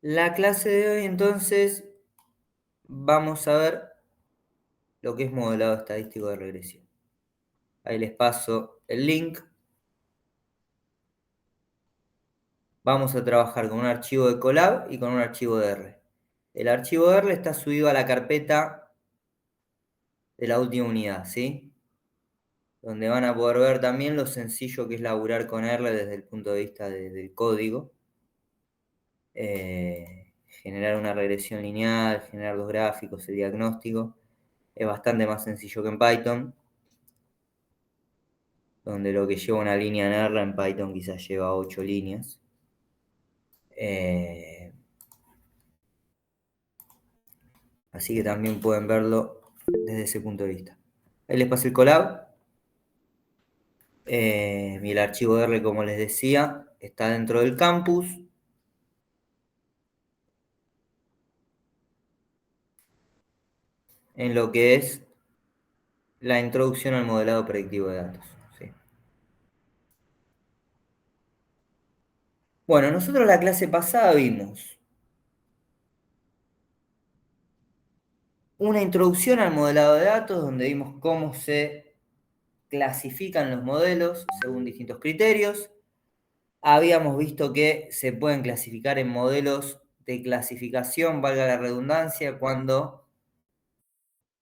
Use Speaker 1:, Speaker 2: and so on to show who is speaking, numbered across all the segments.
Speaker 1: La clase de hoy entonces vamos a ver lo que es modelado estadístico de regresión. Ahí les paso el link. Vamos a trabajar con un archivo de Colab y con un archivo de R. El archivo de R está subido a la carpeta de la última unidad, ¿sí? Donde van a poder ver también lo sencillo que es laburar con R desde el punto de vista del código. Generar una regresión lineal, generar los gráficos, el diagnóstico. Es bastante más sencillo que en Python, donde lo que lleva una línea en R en Python quizás lleva 8 líneas. Así que también pueden verlo desde ese punto de vista. Ahí les pasé el collab. Y el archivo R, como les decía, está dentro del campus. En lo que es la introducción al modelado predictivo de datos. ¿Sí? Bueno, nosotros la clase pasada vimos una introducción al modelado de datos, donde vimos cómo se clasifican los modelos según distintos criterios. Habíamos visto que se pueden clasificar en modelos de clasificación, valga la redundancia, cuando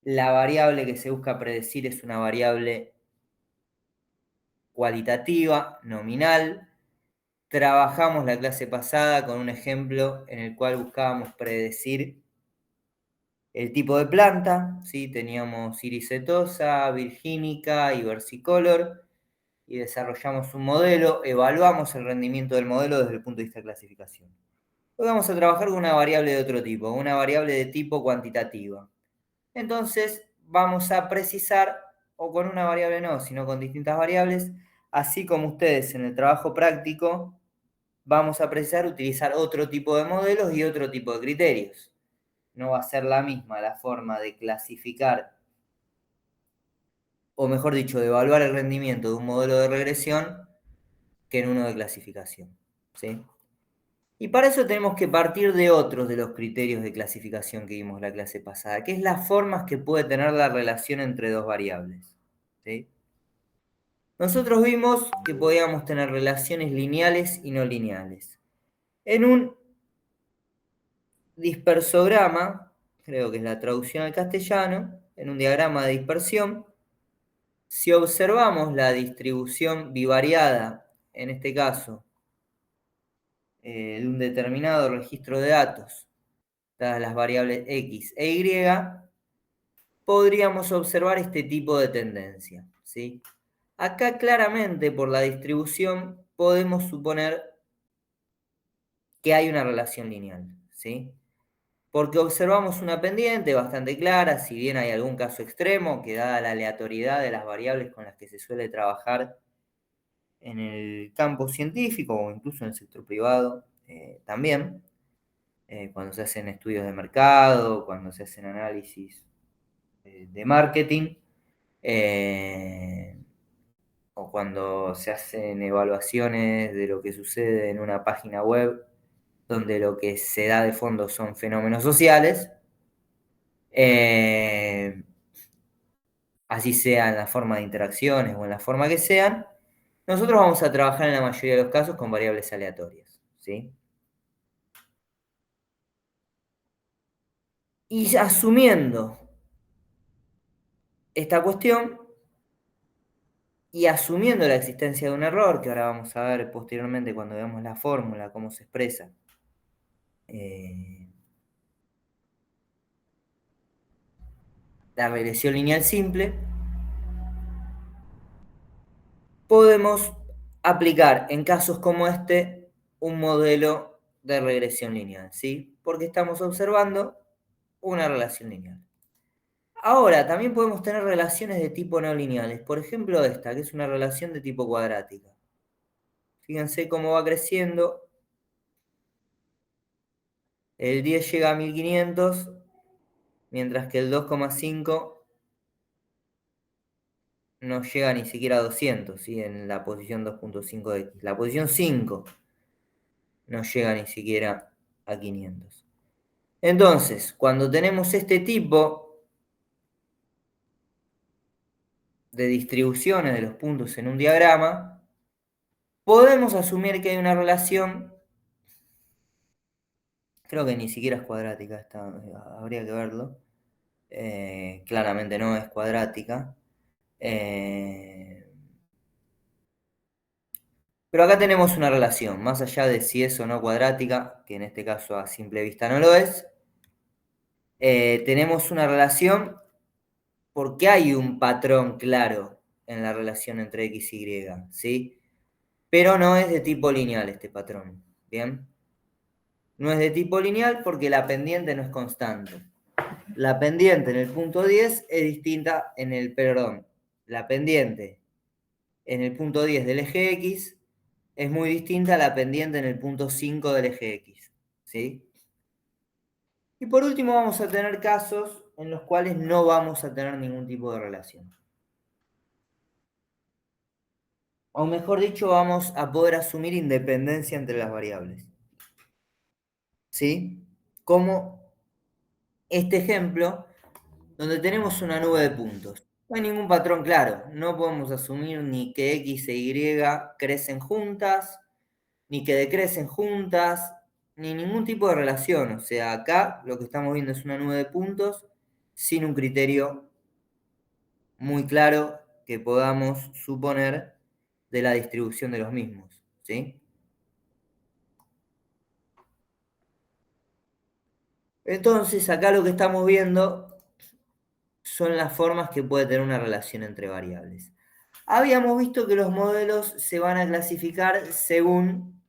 Speaker 1: la variable que se busca predecir es una variable cualitativa, nominal. Trabajamos la clase pasada con un ejemplo en el cual buscábamos predecir el tipo de planta, ¿sí? Teníamos iris setosa, virgínica y versicolor, y desarrollamos un modelo, evaluamos el rendimiento del modelo desde el punto de vista de clasificación. Hoy vamos a trabajar con una variable de otro tipo, una variable de tipo cuantitativa. Entonces vamos a precisar, o con una variable no, sino con distintas variables, así como ustedes en el trabajo práctico vamos a precisar utilizar otro tipo de modelos y otro tipo de criterios. No va a ser la misma la forma de clasificar, o mejor dicho, de evaluar el rendimiento de un modelo de regresión que en uno de clasificación. ¿Sí? Y para eso tenemos que partir de otros de los criterios de clasificación que vimos la clase pasada, que es las formas que puede tener la relación entre dos variables. ¿Sí? Nosotros vimos que podíamos tener relaciones lineales y no lineales. En un dispersograma, creo que es la traducción al castellano, en un diagrama de dispersión, si observamos la distribución bivariada, en este caso, de un determinado registro de datos, dadas las variables X e Y, podríamos observar este tipo de tendencia, ¿sí? Acá claramente por la distribución podemos suponer que hay una relación lineal, ¿sí? Porque observamos una pendiente bastante clara, si bien hay algún caso extremo, que dada la aleatoriedad de las variables con las que se suele trabajar en el campo científico o incluso en el sector privado, también, cuando se hacen estudios de mercado, cuando se hacen análisis de marketing, eh, o cuando se hacen evaluaciones de lo que sucede en una página web, donde lo que se da de fondo son fenómenos sociales, así sea en la forma de interacciones o en la forma que sean, nosotros vamos a trabajar en la mayoría de los casos con variables aleatorias, ¿sí? Y asumiendo esta cuestión y asumiendo la existencia de un error, que ahora vamos a ver posteriormente cuando veamos la fórmula, cómo se expresa, la regresión lineal simple, podemos aplicar en casos como este un modelo de regresión lineal, ¿sí? Porque estamos observando una relación lineal. Ahora, también podemos tener relaciones de tipo no lineales. Por ejemplo, esta, que es una relación de tipo cuadrática. Fíjense cómo va creciendo. El 10 llega a 1500, mientras que el 2,5 no llega ni siquiera a 200, ¿sí? En la posición 2.5x. La posición 5 no llega ni siquiera a 500. Entonces, cuando tenemos este tipo de distribuciones de los puntos en un diagrama, podemos asumir que hay una relación, creo que ni siquiera es cuadrática, habría que verlo. Claramente no es cuadrática. Pero acá tenemos una relación, más allá de si es o no cuadrática, que en este caso a simple vista no lo es, tenemos una relación porque hay un patrón claro en la relación entre x y y, ¿sí? Pero no es de tipo lineal este patrón, ¿bien? No es de tipo lineal porque la pendiente no es constante. La pendiente en el punto 10 es distinta perdón, la pendiente en el punto 10 del eje X es muy distinta a la pendiente en el punto 5 del eje X, ¿sí? Y por último vamos a tener casos en los cuales no vamos a tener ningún tipo de relación. O mejor dicho, vamos a poder asumir independencia entre las variables, ¿sí? Como este ejemplo, donde tenemos una nube de puntos. No hay ningún patrón claro, no podemos asumir ni que x e y crecen juntas, ni que decrecen juntas, ni ningún tipo de relación. O sea, acá lo que estamos viendo es una nube de puntos sin un criterio muy claro que podamos suponer de la distribución de los mismos, ¿sí? Entonces, acá lo que estamos viendo son las formas que puede tener una relación entre variables. Habíamos visto que los modelos se van a clasificar según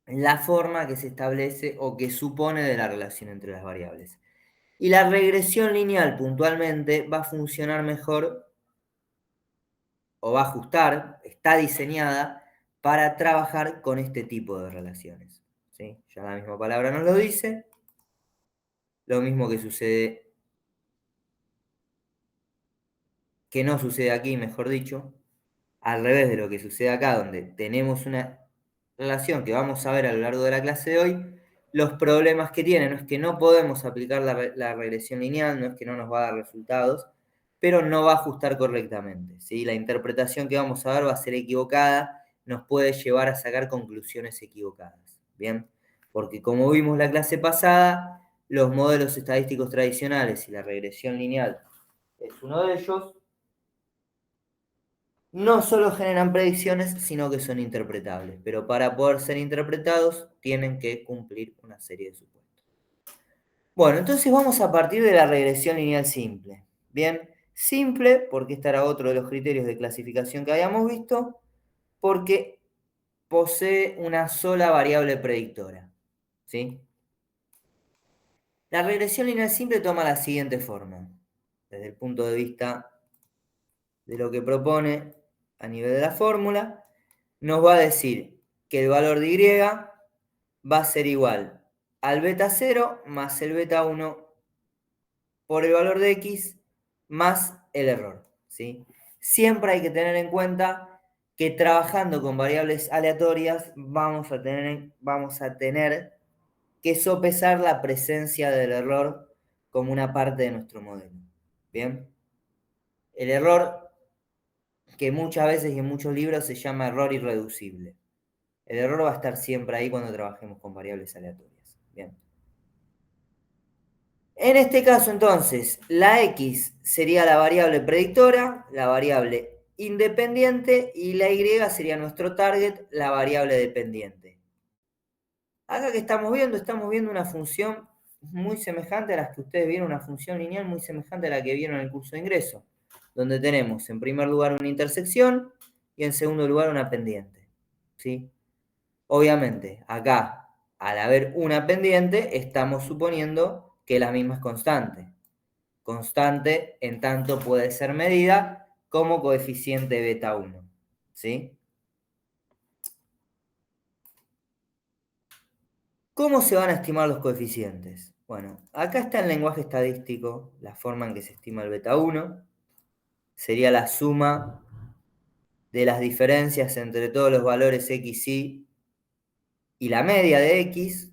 Speaker 1: la forma que se establece o que supone de la relación entre las variables. Y la regresión lineal puntualmente va a funcionar mejor o va a ajustar, está diseñada para trabajar con este tipo de relaciones, ¿sí? Ya la misma palabra nos lo dice, lo mismo que sucede, que no sucede aquí, mejor dicho, al revés de lo que sucede acá, donde tenemos una relación que vamos a ver a lo largo de la clase de hoy. Los problemas que tiene no es que no podemos aplicar la regresión lineal, no es que no nos va a dar resultados, pero no va a ajustar correctamente, ¿sí? La interpretación que vamos a ver va a ser equivocada, nos puede llevar a sacar conclusiones equivocadas, ¿bien? Porque como vimos la clase pasada, los modelos estadísticos tradicionales y la regresión lineal es uno de ellos, no solo generan predicciones, sino que son interpretables. Pero para poder ser interpretados, tienen que cumplir una serie de supuestos. Bueno, entonces vamos a partir de la regresión lineal simple. Bien, simple, porque este era otro de los criterios de clasificación que habíamos visto, porque posee una sola variable predictora, ¿sí? La regresión lineal simple toma la siguiente forma, desde el punto de vista de lo que propone a nivel de la fórmula, nos va a decir que el valor de y va a ser igual al beta 0 más el beta 1 por el valor de x más el error, ¿sí? Siempre hay que tener en cuenta que trabajando con variables aleatorias vamos a tener que sopesar la presencia del error como una parte de nuestro modelo. ¿Bien? El error que muchas veces y en muchos libros se llama error irreducible. El error va a estar siempre ahí cuando trabajemos con variables aleatorias. Bien. En este caso, entonces, la x sería la variable predictora, la variable independiente, y la y sería nuestro target, la variable dependiente. Acá que estamos viendo una función muy semejante a las que ustedes vieron, una función lineal muy semejante a la que vieron en el curso de ingreso, donde tenemos en primer lugar una intersección y en segundo lugar una pendiente, ¿sí? Obviamente, acá, al haber una pendiente, estamos suponiendo que la misma es constante. Constante en tanto puede ser medida como coeficiente beta 1, ¿sí? ¿Cómo se van a estimar los coeficientes? Bueno, acá está el lenguaje estadístico, la forma en que se estima el beta 1. Sería la suma de las diferencias entre todos los valores x y y la media de x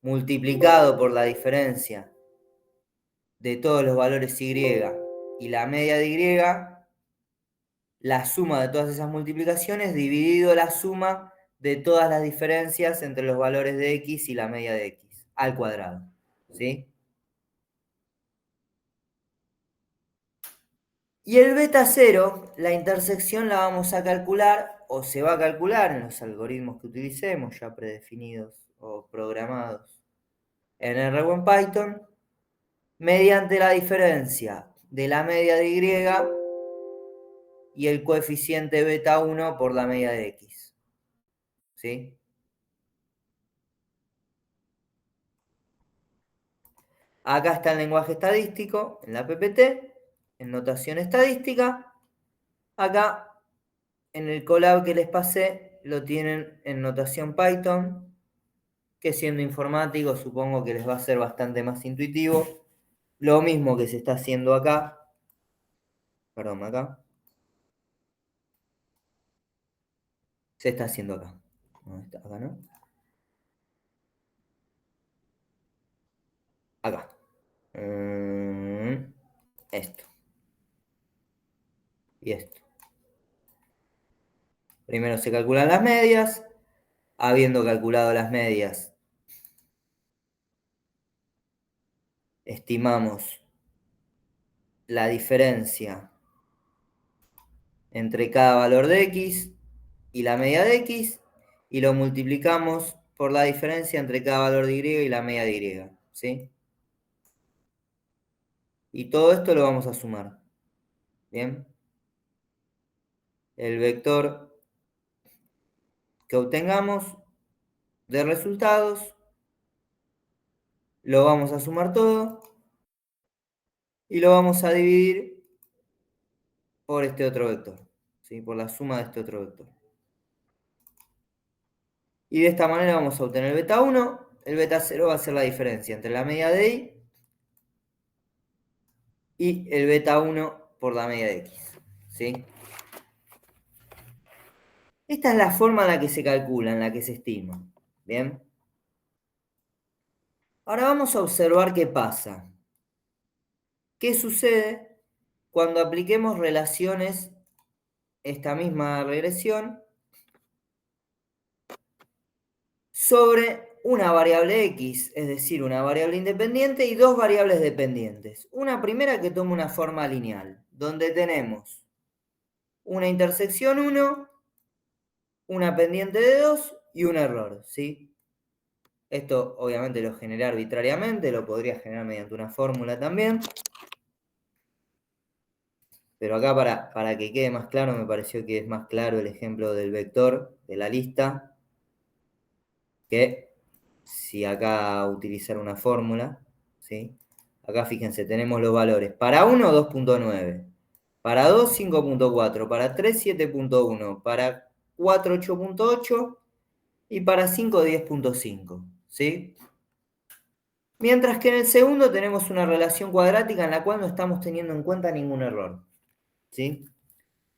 Speaker 1: multiplicado por la diferencia de todos los valores y la media de y, la suma de todas esas multiplicaciones dividido la suma de todas las diferencias entre los valores de x y la media de x al cuadrado. ¿Sí? Y el beta 0, la intersección la vamos a calcular, o se va a calcular en los algoritmos que utilicemos, ya predefinidos o programados en R o en Python, mediante la diferencia de la media de y el coeficiente beta 1 por la media de x. ¿Sí? Acá está el lenguaje estadístico, en la PPT, en notación estadística. Acá, en el Colab que les pasé, lo tienen en notación Python, que siendo informático supongo que les va a ser bastante más intuitivo. Lo mismo que se está haciendo acá. Perdón, acá. Se está haciendo acá. ¿Dónde está? Acá, ¿no? Acá. Esto. Y esto. Primero se calculan las medias. Habiendo calculado las medias, estimamos la diferencia entre cada valor de x y la media de x y lo multiplicamos por la diferencia entre cada valor de y la media de y. ¿Sí? Y todo esto lo vamos a sumar. ¿Bien? El vector que obtengamos de resultados lo vamos a sumar todo y lo vamos a dividir por este otro vector. ¿Sí? Por la suma de este otro vector. Y de esta manera vamos a obtener el beta 1. El beta 0 va a ser la diferencia entre la media de y el beta 1 por la media de x. ¿Sí? Esta es la forma en la que se calcula, en la que se estima. ¿Bien? Ahora vamos a observar qué pasa. ¿Qué sucede cuando apliquemos relaciones, esta misma regresión, sobre una variable x, es decir, una variable independiente y dos variables dependientes? Una primera que toma una forma lineal, donde tenemos una intersección 1, una pendiente de 2 y un error, ¿sí? Esto obviamente lo generé arbitrariamente, lo podría generar mediante una fórmula también. Pero acá para que quede más claro, me pareció que es más claro el ejemplo del vector de la lista, que si acá utilizar una fórmula, ¿sí? Acá fíjense, tenemos los valores. Para 1, 2.9. Para 2, 5.4. Para 3, 7.1. Para 4, 8.8. Y para 5, 10.5. ¿Sí? Mientras que en el segundo tenemos una relación cuadrática en la cual no estamos teniendo en cuenta ningún error. ¿Sí?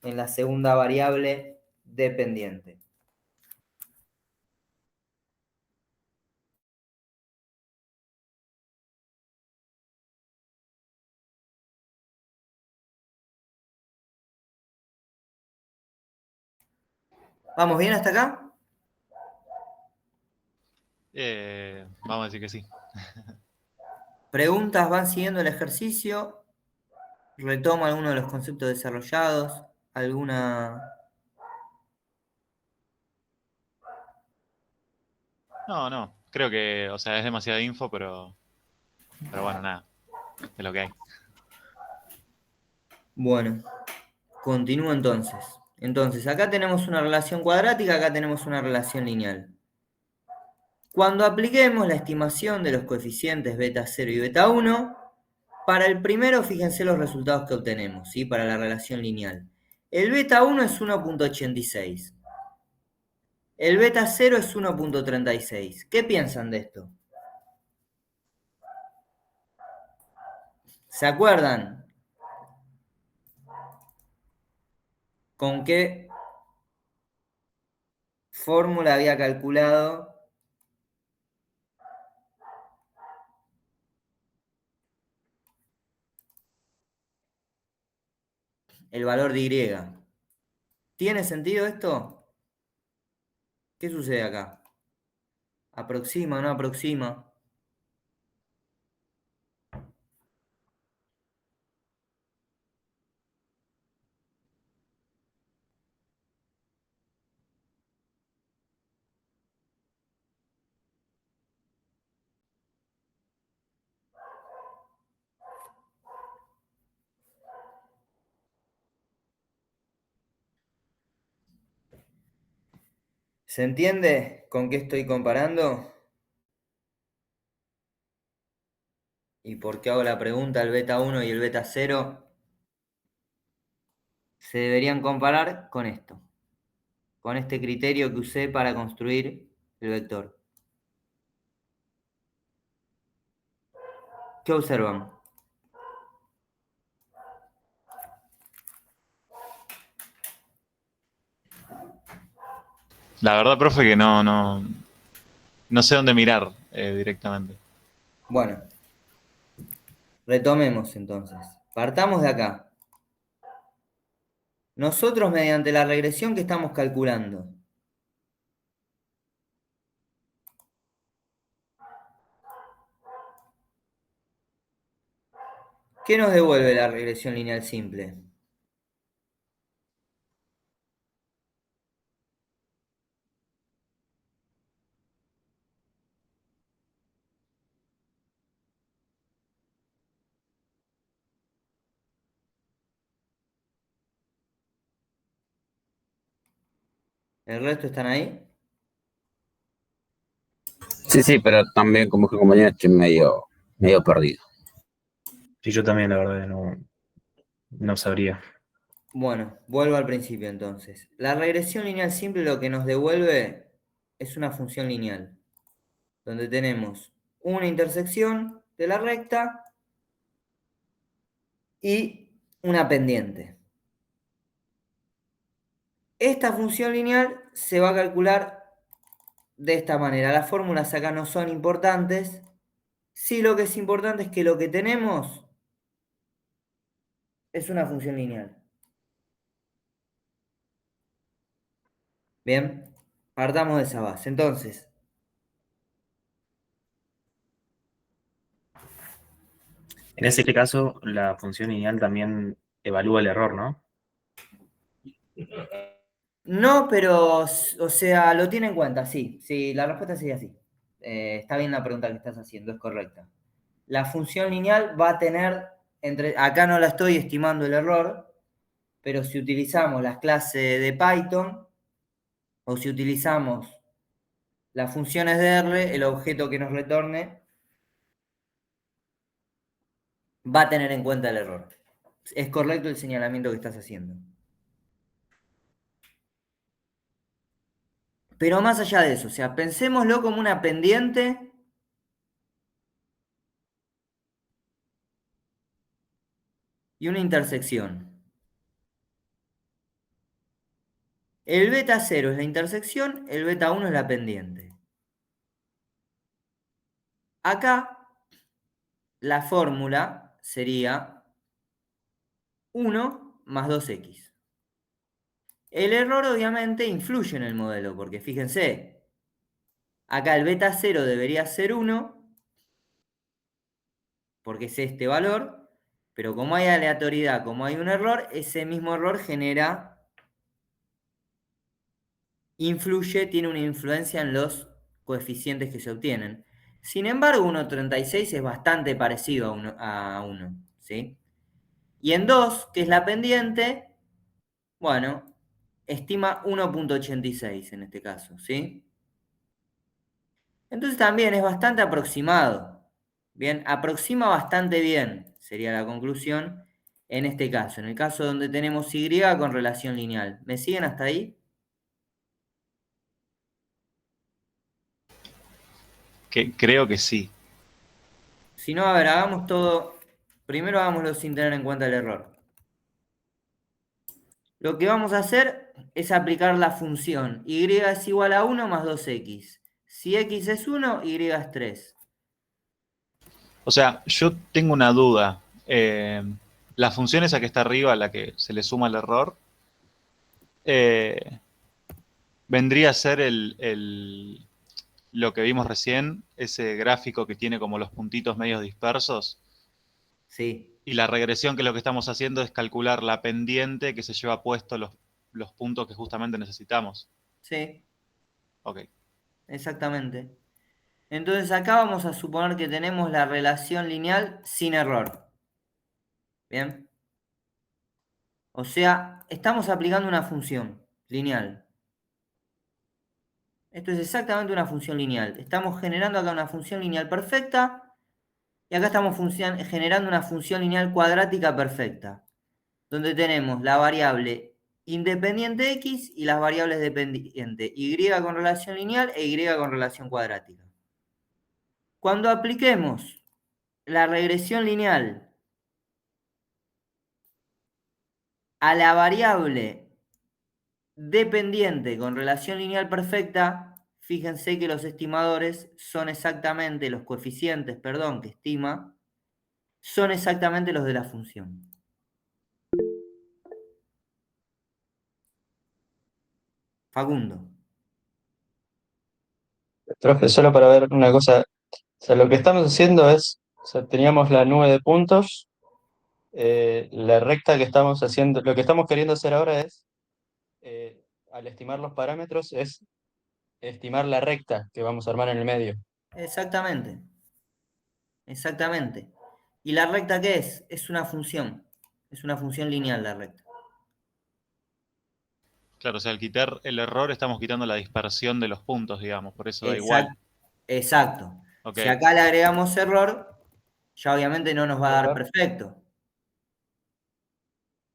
Speaker 1: En la segunda variable dependiente. ¿Vamos bien hasta acá?
Speaker 2: Vamos a decir que sí.
Speaker 1: ¿Preguntas? ¿Van siguiendo el ejercicio? ¿Retoma alguno de los conceptos desarrollados? ¿Alguna...?
Speaker 2: No. Creo que, o sea, es demasiada info, pero bueno, nada. Es lo que hay.
Speaker 1: Bueno, continúo entonces. Entonces, acá tenemos una relación cuadrática, acá tenemos una relación lineal. Cuando apliquemos la estimación de los coeficientes beta 0 y beta 1, para el primero fíjense los resultados que obtenemos, ¿sí? Para la relación lineal. El beta 1 es 1.86. El beta 0 es 1.36. ¿Qué piensan de esto? ¿Se acuerdan con qué fórmula había calculado el valor de y. ¿Tiene sentido esto? ¿Qué sucede acá? ¿Aproxima, no aproxima? ¿Se entiende con qué estoy comparando? ¿Y por qué hago la pregunta el beta 1 y el beta 0? Se deberían comparar con esto, con este criterio que usé para construir el vector. ¿Qué observan?
Speaker 2: La verdad, profe, que no sé dónde mirar directamente.
Speaker 1: Bueno, retomemos entonces. Partamos de acá. Nosotros, mediante la regresión que estamos calculando, ¿qué nos devuelve la regresión lineal simple? ¿El resto están ahí?
Speaker 3: Sí, sí, pero también como que compañero estoy medio perdido.
Speaker 4: Sí, yo también, la verdad, no sabría.
Speaker 1: Bueno, vuelvo al principio entonces. La regresión lineal simple lo que nos devuelve es una función lineal, donde tenemos una intersección de la recta y una pendiente. Esta función lineal se va a calcular de esta manera. Las fórmulas acá no son importantes. Sí, lo que es importante es que lo que tenemos es una función lineal. Bien, partamos de esa base. Entonces,
Speaker 4: En ese caso, la función lineal también evalúa el error, ¿no?
Speaker 1: no, pero, o sea, lo tiene en cuenta, sí. Sí, la respuesta sería sí. Está bien la pregunta que estás haciendo, es correcta. La función lineal va a tener, acá no la estoy estimando el error, pero si utilizamos las clases de Python o si utilizamos las funciones de R, el objeto que nos retorne va a tener en cuenta el error. Es correcto el señalamiento que estás haciendo. Pero más allá de eso, o sea, pensémoslo como una pendiente y una intersección. El beta 0 es la intersección, el beta 1 es la pendiente. Acá la fórmula sería 1 más 2x. El error obviamente influye en el modelo, porque fíjense, acá el beta 0 debería ser 1, porque es este valor, pero como hay aleatoriedad, como hay un error, ese mismo error tiene una influencia en los coeficientes que se obtienen. Sin embargo, 1,36 es bastante parecido a 1, ¿sí? Y en 2, que es la pendiente, bueno, estima 1,86 en este caso, ¿sí? Entonces también es bastante aproximado. Bien, aproxima bastante bien, sería la conclusión en este caso. En el caso donde tenemos y con relación lineal. ¿Me siguen hasta ahí?
Speaker 2: Creo que sí.
Speaker 1: Si no, a ver, hagamos todo. Primero hagámoslo sin tener en cuenta el error. Lo que vamos a hacer es aplicar la función y es igual a 1 más 2x. Si x es 1, y es 3.
Speaker 2: O sea, yo tengo una duda. la función esa que está arriba, a la que se le suma el error, vendría a ser lo que vimos recién, ese gráfico que tiene como los puntitos medios dispersos.
Speaker 1: Sí,
Speaker 2: Y la regresión, que lo que estamos haciendo es calcular la pendiente que se lleva puesto los puntos que justamente necesitamos.
Speaker 1: sí,
Speaker 2: Ok.
Speaker 1: exactamente. Entonces acá vamos a suponer que tenemos la relación lineal sin error. ¿Bien? O sea, estamos aplicando una función lineal. Esto es exactamente una función lineal. Estamos generando acá una función lineal perfecta y acá estamos generando una función lineal cuadrática perfecta, donde tenemos la variable independiente x y las variables dependientes y con relación lineal e y con relación cuadrática. Cuando apliquemos la regresión lineal a la variable dependiente con relación lineal perfecta, fíjense que los estimadores son exactamente, los coeficientes, perdón, que estima, son exactamente los de la función. Facundo.
Speaker 5: Profe, solo para ver una cosa, o sea, lo que estamos haciendo es, o sea, teníamos la nube de puntos, la recta que estamos haciendo, lo que estamos queriendo hacer ahora es, al estimar los parámetros, es estimar la recta que vamos a armar en el medio.
Speaker 1: Exactamente. Exactamente. ¿Y la recta qué es? Es una función. Es una función lineal la recta.
Speaker 2: Claro, o sea, al quitar el error estamos quitando la dispersión de los puntos, digamos, por eso da igual.
Speaker 1: Exacto.
Speaker 2: Ok,
Speaker 1: Si acá le agregamos error, ya obviamente no nos va
Speaker 5: El
Speaker 1: a dar
Speaker 5: error,
Speaker 1: perfecto.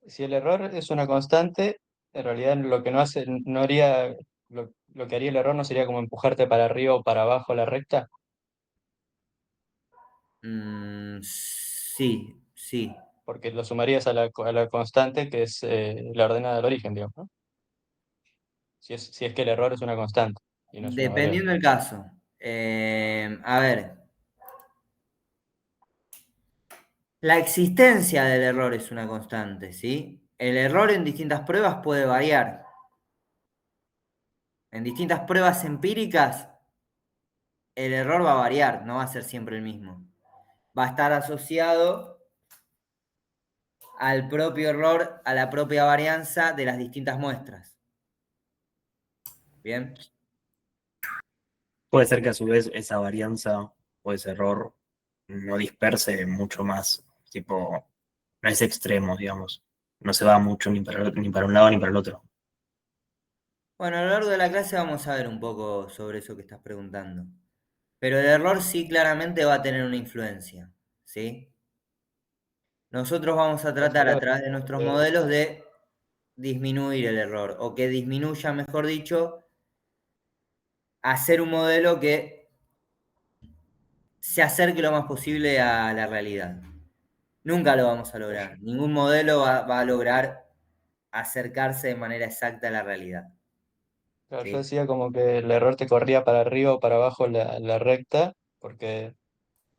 Speaker 5: si el error es una constante, en realidad lo que no hace, no haría, lo que haría el error no sería como empujarte para arriba o para abajo la recta,
Speaker 1: Sí, sí.
Speaker 5: porque lo sumarías a a la constante que es la ordenada del origen, digamos, ¿no? Si es que el error es una constante y no es una variable.
Speaker 1: Dependiendo del caso. A ver, la existencia del error es una constante, ¿sí? El error en distintas pruebas puede variar. En distintas pruebas empíricas, el error va a variar, no va a ser siempre el mismo. Va a estar asociado al propio error, a la propia varianza de las distintas muestras. ¿Bien?
Speaker 4: Puede ser que a su vez esa varianza o ese error no disperse mucho más, tipo, no es extremo, digamos. No se va mucho ni para un lado ni para el otro.
Speaker 1: Bueno, a lo largo de la clase vamos a ver un poco sobre eso que estás preguntando. Pero el error sí claramente va a tener una influencia, ¿sí? Nosotros vamos a tratar a
Speaker 5: Profesor,
Speaker 1: través de nuestros modelos de disminuir el error, o que disminuya, mejor dicho, hacer un modelo que se acerque lo más posible a la realidad. Nunca lo vamos a lograr. Ningún modelo va a lograr acercarse de manera exacta a la realidad.
Speaker 5: claro, yo
Speaker 1: ¿Sí?
Speaker 5: decía como que el error te corría para arriba o para abajo la recta, porque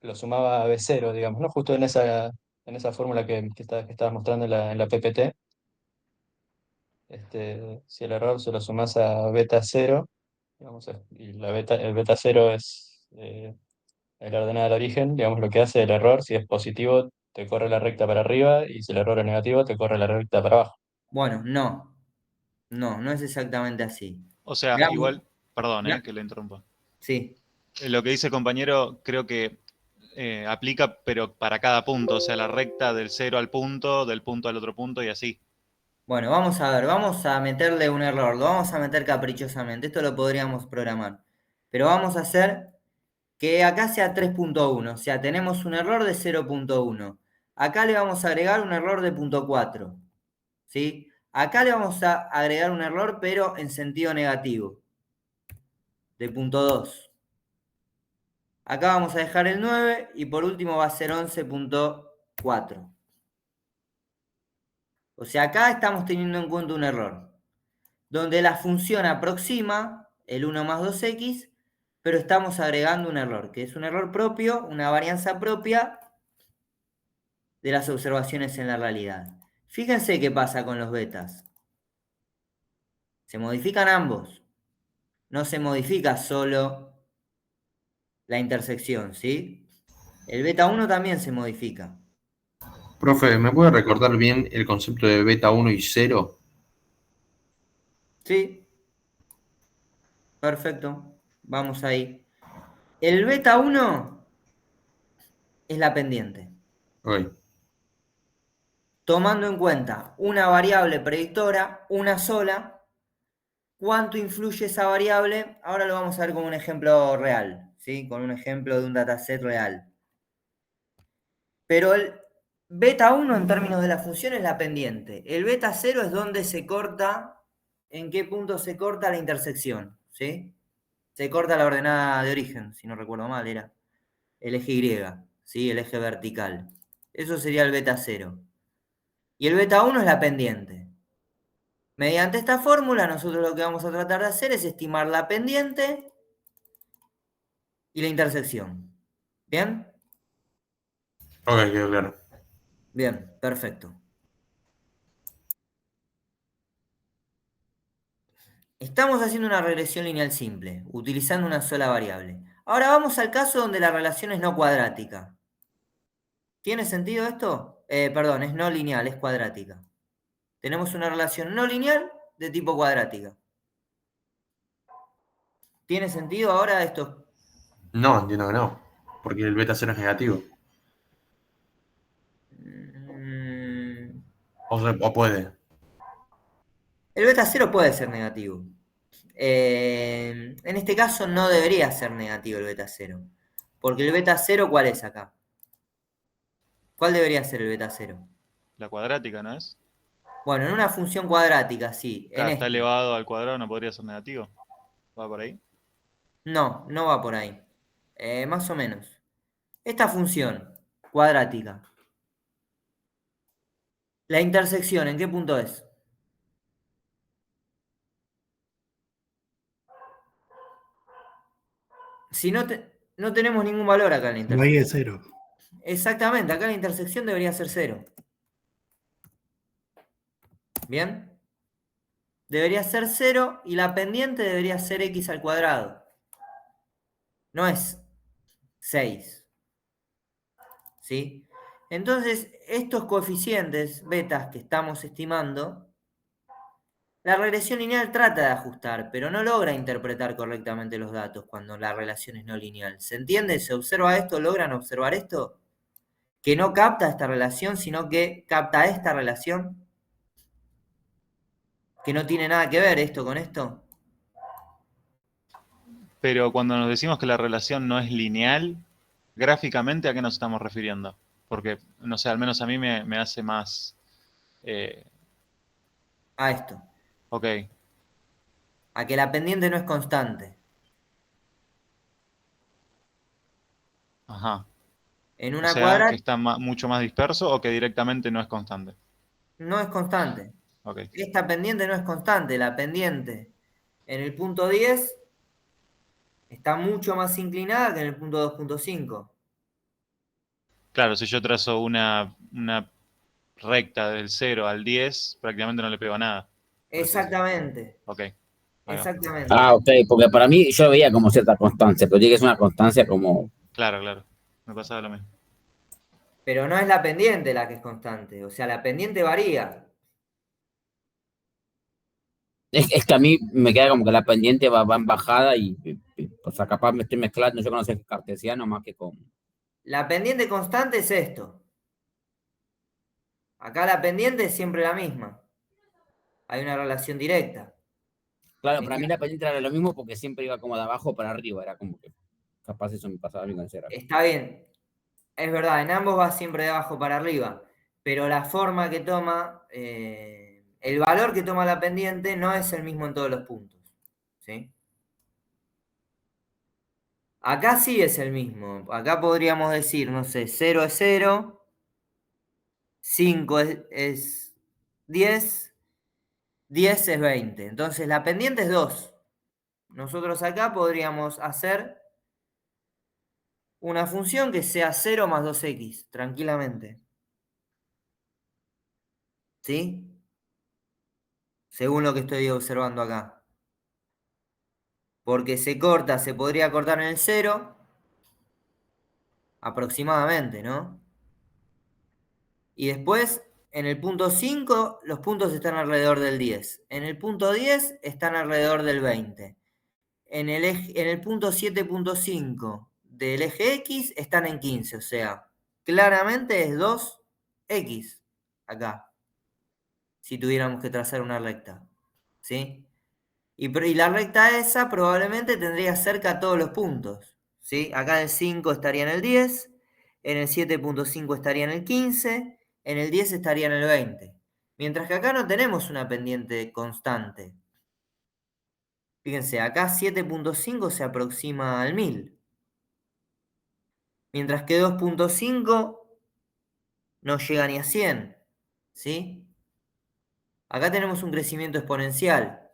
Speaker 5: lo sumaba a B0, digamos, ¿no? Justo en esa fórmula que estabas mostrando en la PPT, si el error se lo sumas a beta cero, digamos, y el beta cero es la ordenada del origen, digamos, lo que hace el error, si es positivo, te corre la recta para arriba, y si el error es negativo, te corre la recta para abajo.
Speaker 1: Bueno, no es exactamente así.
Speaker 2: o sea,
Speaker 1: Veamos,
Speaker 2: igual, perdón,
Speaker 1: vea-
Speaker 2: que le interrumpa.
Speaker 1: sí,
Speaker 2: Lo que dice el compañero creo que aplica, pero para cada punto, o sea, la recta del cero al punto, del punto al otro punto y así.
Speaker 1: bueno, vamos a ver, vamos a meterle un error, lo vamos a meter caprichosamente, esto lo podríamos programar, pero vamos a hacer que acá sea 3.1, o sea, tenemos un error de 0.1. Acá le vamos a agregar un error de 0.4, ¿sí? Acá le vamos a agregar un error, pero en sentido negativo, de 0.2. Acá vamos a dejar el 9 y por último va a ser 11.4. O sea, acá estamos teniendo en cuenta un error, donde la función aproxima el 1 más 2x, pero estamos agregando un error, que es un error propio, una varianza propia de las observaciones en la realidad. Fíjense qué pasa con los betas. Se modifican ambos. No se modifica solo la intersección, ¿sí? El beta 1 también se modifica.
Speaker 6: Profe, ¿me puede recordar bien el concepto de beta 1 y 0?
Speaker 1: ¿Sí? Perfecto. Vamos ahí. El beta 1 es la pendiente.
Speaker 6: Ok.
Speaker 1: Tomando en cuenta una variable predictora, una sola, ¿cuánto influye esa variable? Ahora lo vamos a ver con un ejemplo real, ¿sí? Con un ejemplo de un dataset real. Pero el beta 1 en términos de la función es la pendiente. El beta 0 es donde se corta, en qué punto se corta la intersección, ¿sí? Se corta la ordenada de origen, si no recuerdo mal, era el eje Y, ¿sí? El eje vertical. Eso sería el beta 0. Y el beta 1 es la pendiente. Mediante esta fórmula, nosotros lo que vamos a tratar de hacer es estimar la pendiente y la intersección. ¿Bien?
Speaker 6: Ok, quedó claro.
Speaker 1: Bien, perfecto. Estamos haciendo una regresión lineal simple, utilizando una sola variable. Ahora vamos al caso donde la relación es no cuadrática. ¿Tiene sentido esto? Perdón, es no lineal, es cuadrática. Tenemos una relación no lineal de tipo cuadrática. ¿Tiene sentido ahora esto?
Speaker 6: No, entiendo que no. Porque el beta 0 es negativo.
Speaker 1: Mm,
Speaker 6: O puede.
Speaker 1: El beta 0 puede ser negativo. En este caso no debería ser negativo el beta 0. Porque el beta 0, ¿cuál es acá? ¿Cuál debería ser el beta 0?
Speaker 2: La cuadrática, ¿no es?
Speaker 1: Bueno, en una función cuadrática, sí. En
Speaker 2: Claro, está
Speaker 1: esta.
Speaker 2: elevado al cuadrado, no podría ser negativo. ¿Va por ahí?
Speaker 1: No, no va por ahí. Más o menos. Esta función cuadrática. La intersección, ¿en qué punto es? Si no tenemos ningún valor acá en la
Speaker 7: No hay
Speaker 1: intersección.
Speaker 7: de 0.
Speaker 1: Exactamente, acá la intersección debería ser 0. ¿Bien? Debería ser 0 y la pendiente debería ser x al cuadrado. No es 6. ¿Sí? Entonces, estos coeficientes betas que estamos estimando, la regresión lineal trata de ajustar, pero no logra interpretar correctamente los datos cuando la relación es no lineal. ¿Se entiende? ¿Se observa esto? ¿Logran observar esto? Que no capta esta relación, sino que capta esta relación. Que no tiene nada que ver esto con esto.
Speaker 2: Pero cuando nos decimos que la relación no es lineal, gráficamente, ¿a qué nos estamos refiriendo? Porque, no sé, al menos a mí me hace más...
Speaker 1: A esto.
Speaker 2: ok,
Speaker 1: A que la pendiente no es constante.
Speaker 2: ajá.
Speaker 1: En
Speaker 2: O
Speaker 1: una
Speaker 2: sea, que
Speaker 1: cuadrática
Speaker 2: está mucho más disperso o que directamente no es constante.
Speaker 1: no es constante.
Speaker 2: Ok.
Speaker 1: Esta pendiente no es constante. La pendiente en el punto 10 está mucho más inclinada que en el punto 2.5.
Speaker 2: Claro, si yo trazo una recta del 0 al 10, prácticamente no le pego a nada. Por así decirlo.
Speaker 1: Exactamente.
Speaker 2: Ok, ahí va.
Speaker 1: Exactamente.
Speaker 3: Ah, ok, porque para mí yo veía como cierta constancia, pero tiene que es una constancia como...
Speaker 2: Claro, claro. Me pasaba lo mismo.
Speaker 1: Pero no es la pendiente la que es constante. O sea, la pendiente varía.
Speaker 3: Es que a mí me queda como que la pendiente va en bajada o sea, capaz me estoy mezclando, yo conozco el cartesiano más que con...
Speaker 1: La pendiente constante es esto. Acá la pendiente es siempre la misma. Hay una relación directa.
Speaker 3: Claro, para mí la pendiente era lo mismo porque siempre iba como de abajo para arriba, era como que capaz eso me pasaba bien con el cero.
Speaker 1: Está bien. Es verdad, en ambos va siempre de abajo para arriba. Pero la forma que toma, el valor que toma la pendiente no es el mismo en todos los puntos. ¿Sí? Acá sí es el mismo. Acá podríamos decir, no sé, 0 es 0, 5 es 10, 10 es 20. Entonces la pendiente es 2. Nosotros acá podríamos hacer una función que sea 0 más 2x, tranquilamente. ¿sí? Según lo que estoy observando acá. Porque se podría cortar en el 0, aproximadamente, ¿no? Y después, en el punto 5, los puntos están alrededor del 10. En el punto 10 están alrededor del 20. En el punto 7.5 del eje X están en 15. O sea, claramente es 2x acá. Si tuviéramos que trazar una recta. ¿Sí? Y la recta esa probablemente tendría cerca todos los puntos. ¿Sí? Acá en el 5 estaría en el 10. En el 7.5 estaría en el 15. En el 10 estaría en el 20. Mientras que acá no tenemos una pendiente constante. Fíjense, acá 7.5 se aproxima al 1000. Mientras que 2.5 no llega ni a 100. ¿Sí? Acá tenemos un crecimiento exponencial.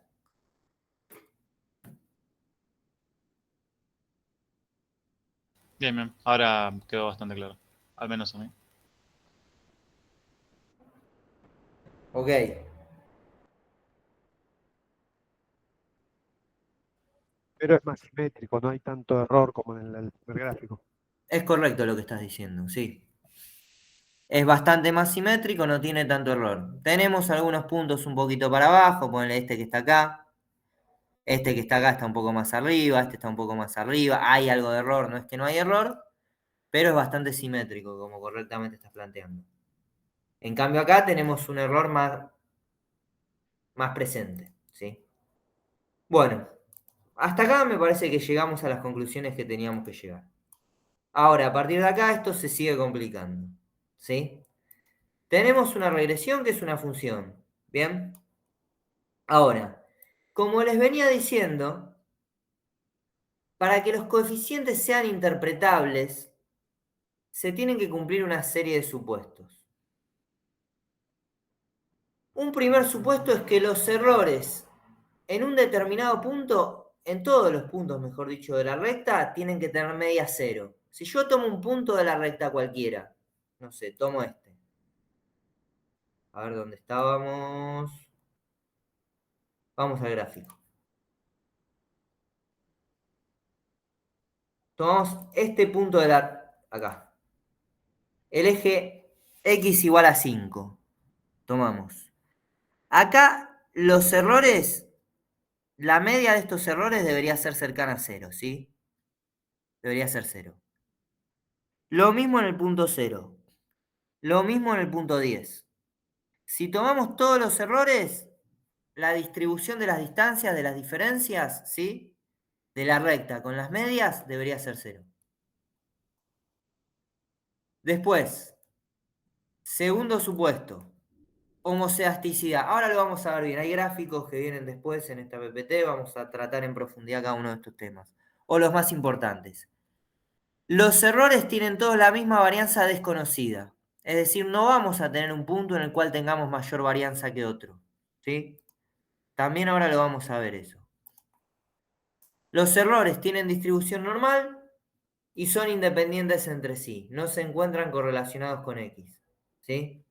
Speaker 2: Bien, bien. Ahora quedó bastante claro. Al menos a mí.
Speaker 1: Ok.
Speaker 7: Pero es más simétrico, no hay tanto error como en el primer gráfico.
Speaker 1: Es correcto lo que estás diciendo, sí. Es bastante más simétrico, no tiene tanto error. Tenemos algunos puntos un poquito para abajo, ponle este que está acá. Este que está acá está un poco más arriba, este está un poco más arriba. Hay algo de error, no es que no hay error, pero es bastante simétrico, como correctamente estás planteando. En cambio acá tenemos un error más presente, ¿sí? Bueno, hasta acá me parece que llegamos a las conclusiones que teníamos que llegar. Ahora, a partir de acá esto se sigue complicando, ¿sí? Tenemos una regresión que es una función, ¿bien? Ahora, como les venía diciendo, para que los coeficientes sean interpretables, se tienen que cumplir una serie de supuestos. Un primer supuesto es que los errores en un determinado punto, en todos los puntos, mejor dicho, de la recta, tienen que tener media 0. Si yo tomo un punto de la recta cualquiera, no sé, tomo este. A ver dónde estábamos. Vamos al gráfico. Tomamos este punto de acá. El eje X igual a 5. Tomamos. Acá los errores, la media de estos errores debería ser cercana a 0, ¿sí? Debería ser 0. Lo mismo en el punto 0. Lo mismo en el punto 10. Si tomamos todos los errores, la distribución de las distancias, de las diferencias, ¿sí? De la recta con las medias debería ser 0. Después, segundo supuesto, homoceasticidad. Ahora lo vamos a ver bien. Hay gráficos que vienen después en esta PPT. Vamos a tratar en profundidad cada uno de estos temas. O los más importantes. Los errores tienen todos la misma varianza desconocida. Es decir, no vamos a tener un punto en el cual tengamos mayor varianza que otro. ¿Sí? También ahora lo vamos a ver eso. Los errores tienen distribución normal y son independientes entre sí. No se encuentran correlacionados con X. ¿Sí?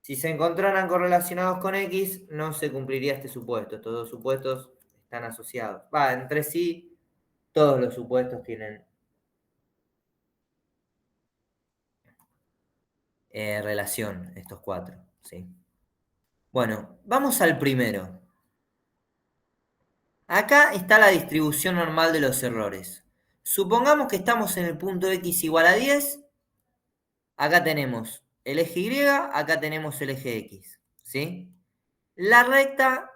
Speaker 1: Si se encontraran correlacionados con X, no se cumpliría este supuesto. Estos dos supuestos están asociados. Entre sí, todos los supuestos tienen relación, estos cuatro. ¿Sí? Bueno, vamos al primero. Acá está la distribución normal de los errores. Supongamos que estamos en el punto X igual a 10. Acá tenemos el eje Y, acá tenemos el eje X. ¿Sí? La recta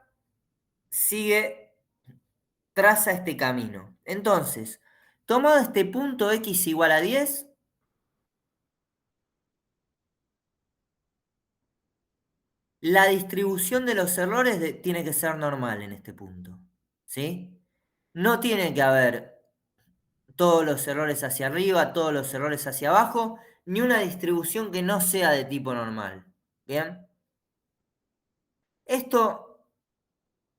Speaker 1: traza este camino. Entonces, tomado este punto X igual a 10, la distribución de los errores tiene que ser normal en este punto. ¿Sí? No tiene que haber todos los errores hacia arriba, todos los errores hacia abajo, ni una distribución que no sea de tipo normal. ¿Bien? Esto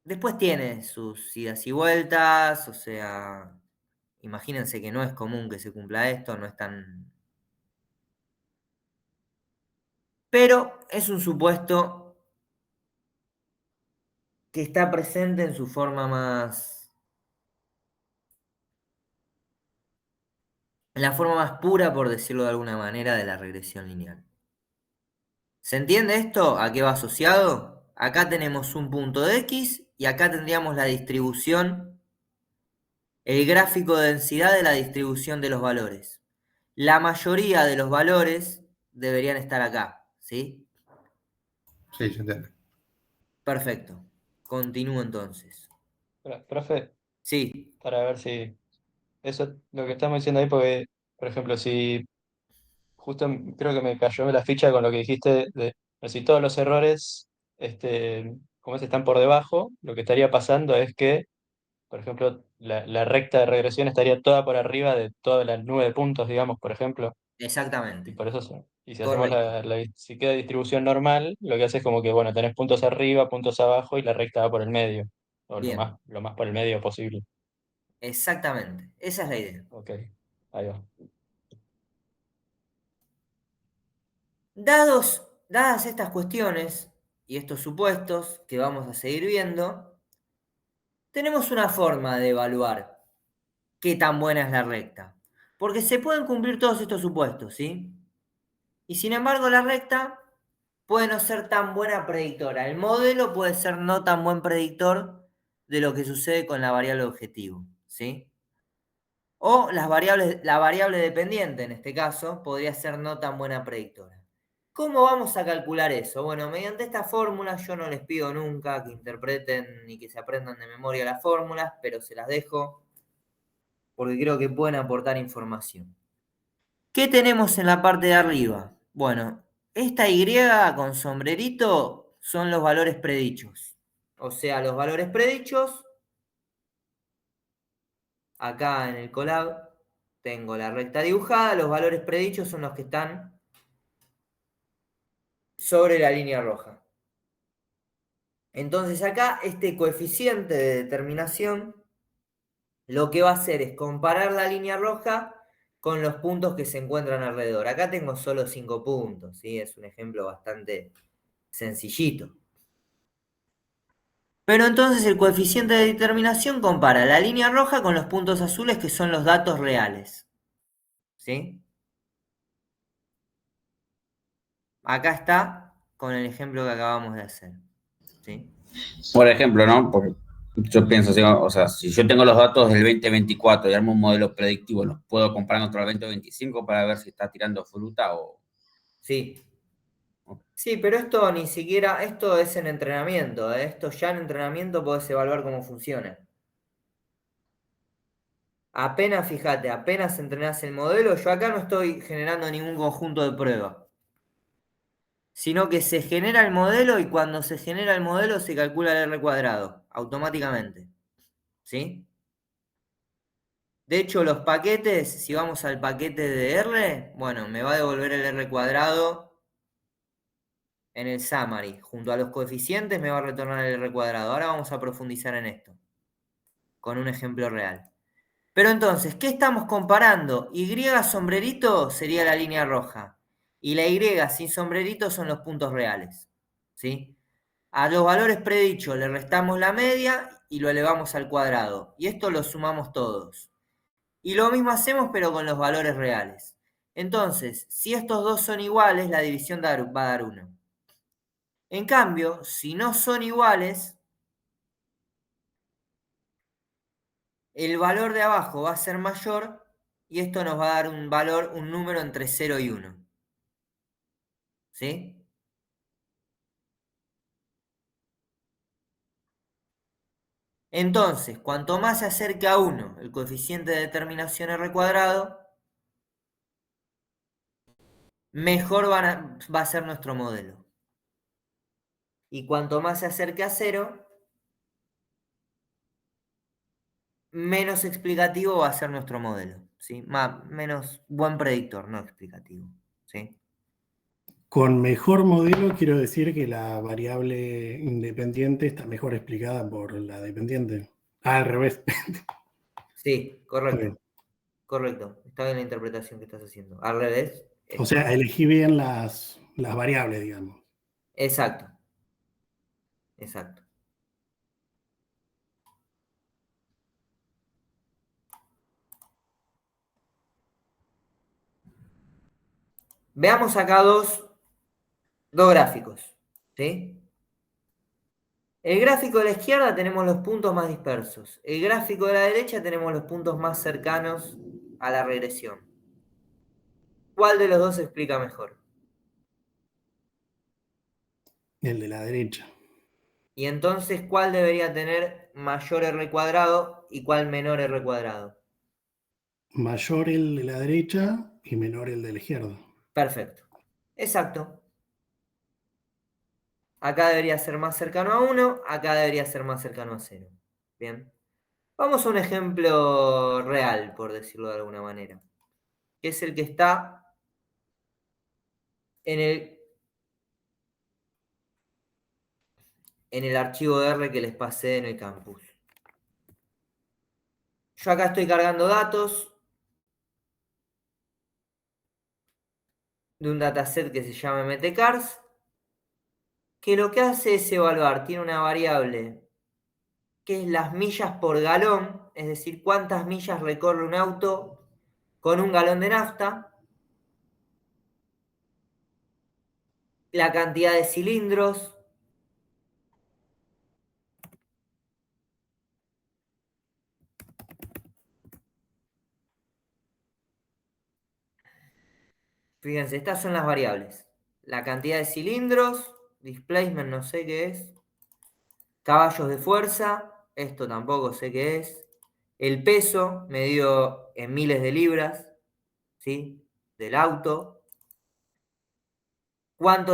Speaker 1: después tiene sus idas y vueltas, o sea, imagínense que no es común que se cumpla esto, no es tan pero es un supuesto que está presente en su forma en la forma más pura, por decirlo de alguna manera, de la regresión lineal. ¿Se entiende esto? ¿A qué va asociado? Acá tenemos un punto de X y acá tendríamos la distribución, el gráfico de densidad de la distribución de los valores. La mayoría de los valores deberían estar acá, ¿sí?
Speaker 6: Sí, se entiende.
Speaker 1: Perfecto. Continúo entonces.
Speaker 5: Profe,
Speaker 1: Sí,
Speaker 5: para ver si eso lo que estamos diciendo ahí, porque, por ejemplo, si justo creo que me cayó la ficha con lo que dijiste de si todos los errores, como se están por debajo, lo que estaría pasando es que, por ejemplo, la recta de regresión estaría toda por arriba de todas las 9 puntos, digamos, por ejemplo. Y
Speaker 1: exactamente.
Speaker 5: por eso, y si hacemos
Speaker 1: Correcto.
Speaker 5: si queda distribución normal, lo que hace es como que, bueno, tenés puntos arriba, puntos abajo y la recta va por el medio, o
Speaker 1: Bien,
Speaker 5: lo más por el medio posible.
Speaker 1: exactamente. Esa es la idea.
Speaker 5: Ok, ahí va.
Speaker 1: Dadas estas cuestiones y estos supuestos que vamos a seguir viendo, tenemos una forma de evaluar qué tan buena es la recta. Porque se pueden cumplir todos estos supuestos, ¿sí? Y sin embargo, la recta puede no ser tan buena predictora. El modelo puede ser no tan buen predictor de lo que sucede con la variable objetivo, ¿sí? O la variable dependiente, en este caso, podría ser no tan buena predictora. ¿Cómo vamos a calcular eso? Bueno, mediante esta fórmula, yo no les pido nunca que interpreten ni que se aprendan de memoria las fórmulas, pero se las dejo porque creo que pueden aportar información. ¿Qué tenemos en la parte de arriba? Bueno, esta Y con sombrerito son los valores predichos. O sea, los valores predichos, acá en el Colab tengo la recta dibujada, los valores predichos son los que están sobre la línea roja. Entonces acá este coeficiente de determinación lo que va a hacer es comparar la línea roja con los puntos que se encuentran alrededor. Acá tengo solo 5 puntos, ¿sí? Es un ejemplo bastante sencillito. Pero entonces el coeficiente de determinación compara la línea roja con los puntos azules que son los datos reales. ¿Sí? Acá está con el ejemplo que acabamos de hacer. ¿Sí?
Speaker 3: Por ejemplo, ¿no? Porque yo pienso, así, o sea, si yo tengo los datos del 2024 y armo un modelo predictivo, ¿los puedo comparar contra el 2025 para ver si está tirando fruta o...?
Speaker 1: Sí. Sí, pero esto ni siquiera, esto es en entrenamiento, ¿eh? Esto ya en entrenamiento podés evaluar cómo funciona. Apenas, fíjate, apenas entrenás el modelo, yo acá no estoy generando ningún conjunto de prueba, sino que se genera el modelo y cuando se genera el modelo se calcula el R cuadrado, automáticamente. ¿Sí? De hecho, los paquetes, si vamos al paquete de R, bueno, me va a devolver el R cuadrado en el summary. Junto a los coeficientes me va a retornar el R cuadrado. Ahora vamos a profundizar en esto, con un ejemplo real. Pero entonces, ¿qué estamos comparando? Y sombrerito sería la línea roja. Y la Y sin sombrerito son los puntos reales. ¿Sí? A los valores predichos le restamos la media y lo elevamos al cuadrado. Y esto lo sumamos todos. Y lo mismo hacemos pero con los valores reales. Entonces, si estos dos son iguales, la división va a dar 1. En cambio, si no son iguales, el valor de abajo va a ser mayor y esto nos va a dar un valor, un número entre 0 y 1. ¿Sí? Entonces, cuanto más se acerque a 1 el coeficiente de determinación R cuadrado, mejor va a ser nuestro modelo. Y cuanto más se acerque a 0, menos explicativo va a ser nuestro modelo. ¿Sí? Menos buen predictor, no explicativo. ¿Sí?
Speaker 8: Con mejor modelo quiero decir que la variable independiente está mejor explicada por la dependiente. Ah, al revés.
Speaker 1: Sí, correcto.
Speaker 8: Ok.
Speaker 1: Correcto. Está bien la interpretación que estás haciendo. Al revés.
Speaker 8: O sea, elegí bien las las variables, digamos.
Speaker 1: Exacto. Exacto. Veamos acá dos gráficos, ¿sí? El gráfico de la izquierda tenemos los puntos más dispersos. El gráfico de la derecha tenemos los puntos más cercanos a la regresión. ¿Cuál de los dos se explica mejor?
Speaker 8: El de la derecha.
Speaker 1: Y entonces, ¿cuál debería tener mayor R cuadrado y cuál menor R cuadrado?
Speaker 8: Mayor el de la derecha y menor el de la izquierda.
Speaker 1: Perfecto. Exacto. Acá debería ser más cercano a 1, acá debería ser más cercano a 0. Bien. Vamos a un ejemplo real, por decirlo de alguna manera. Que es el que está en el archivo de R que les pasé en el campus. Yo acá estoy cargando datos de un dataset que se llama mtcars, que lo que hace es evaluar, tiene una variable que es las millas por galón, es decir, cuántas millas recorre un auto con un galón de nafta, la cantidad de cilindros, fíjense, estas son las variables, la cantidad de cilindros, displacement no sé qué es, caballos de fuerza, esto tampoco sé qué es, el peso medido en miles de libras, ¿sí? Del auto, cuántos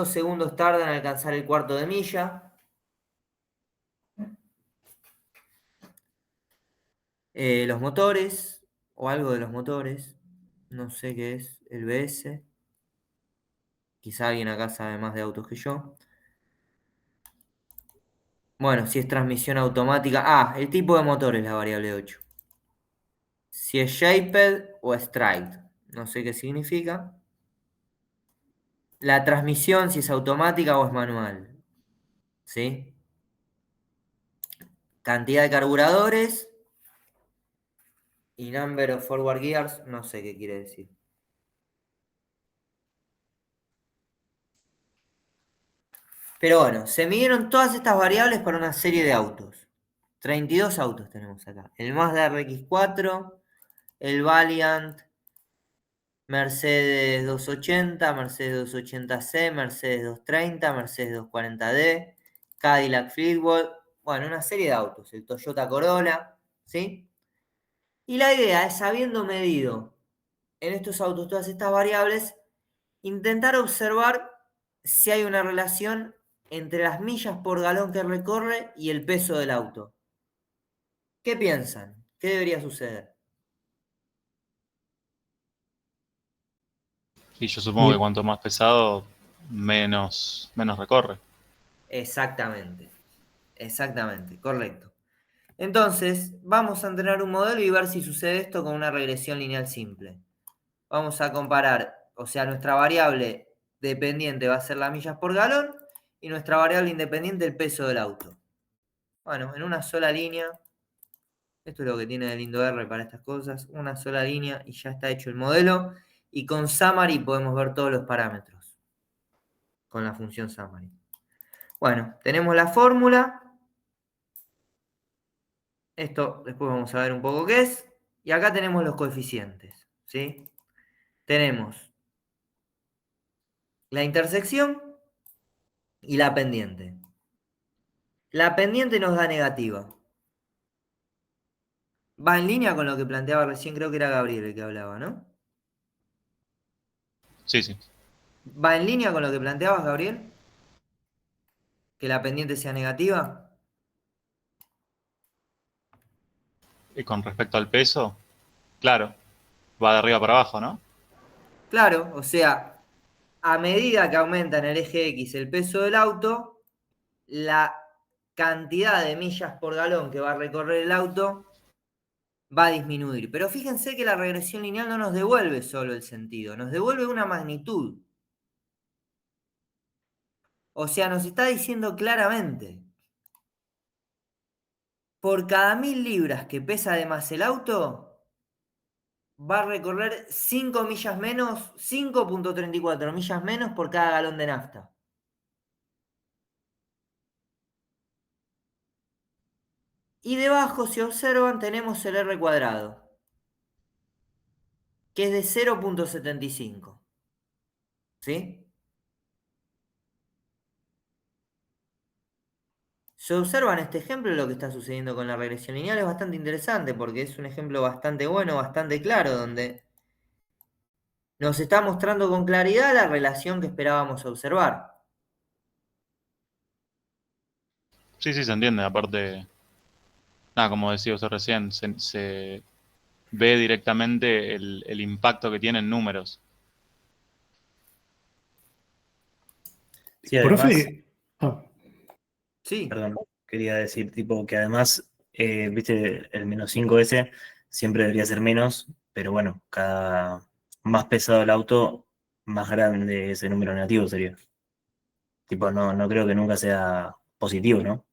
Speaker 1: segundos tarda en alcanzar el cuarto de milla, los motores, o algo de los motores, no sé qué es, el BS, quizá alguien acá sabe más de autos que yo. Bueno, si es transmisión automática, el tipo de motor es la variable 8. Si es shaped o striped, no sé qué significa. La transmisión, si es automática o es manual, ¿sí? Cantidad de carburadores y number of forward gears, no sé qué quiere decir. Pero bueno, se midieron todas estas variables para una serie de autos. 32 autos tenemos acá. El Mazda RX4, el Valiant, Mercedes 280, Mercedes 280C, Mercedes 230, Mercedes 240D, Cadillac Fleetwood, bueno, una serie de autos, el Toyota Corolla, ¿sí? Y la idea es, habiendo medido en estos autos todas estas variables, intentar observar si hay una relación entre las millas por galón que recorre y el peso del auto. ¿Qué piensan? ¿Qué debería suceder?
Speaker 2: Y yo supongo que cuanto más pesado, menos recorre.
Speaker 1: Exactamente, exactamente, correcto. Entonces, vamos a entrenar un modelo y ver si sucede esto con una regresión lineal simple. Vamos a comparar, o sea, nuestra variable dependiente va a ser las millas por galón y nuestra variable independiente el peso del auto. Bueno, en una sola línea, esto es lo que tiene de lindo R para estas cosas, una sola línea y ya está hecho el modelo. Y con Summary podemos ver todos los parámetros, con la función Summary. Bueno, tenemos la fórmula. Esto después vamos a ver un poco qué es. Y acá tenemos los coeficientes, ¿sí? Tenemos la intersección y la pendiente. La pendiente nos da negativa. Va en línea con lo que planteaba recién, creo que era Gabriel el que hablaba, ¿no?
Speaker 2: Sí, sí.
Speaker 1: ¿Va en línea con lo que planteabas, Gabriel? ¿Que la pendiente sea negativa?
Speaker 2: Y con respecto al peso, claro, va de arriba para abajo, ¿no?
Speaker 1: Claro, o sea, a medida que aumenta en el eje X el peso del auto, la cantidad de millas por galón que va a recorrer el auto va a disminuir. Pero fíjense que la regresión lineal no nos devuelve solo el sentido, nos devuelve una magnitud. O sea, nos está diciendo claramente, por cada 1000 libras que pesa de más el auto, va a recorrer 5 millas menos, 5,34 millas menos por cada galón de nafta. Y debajo, si observan, tenemos el R cuadrado, que es de 0,75. ¿Sí? Si observan este ejemplo, lo que está sucediendo con la regresión lineal es bastante interesante porque es un ejemplo bastante bueno, bastante claro, donde nos está mostrando con claridad la relación que esperábamos observar.
Speaker 2: Sí, sí, se entiende. Aparte, nada, como decía usted recién, se ve directamente el impacto que tiene en números.
Speaker 4: Sí, además,
Speaker 8: Profe,
Speaker 1: Sí,
Speaker 4: perdón, quería decir, tipo, que además, viste, el -5 siempre debería ser menos, pero bueno, cada más pesado el auto, más grande ese número negativo sería. Tipo, no creo que nunca sea positivo, ¿no?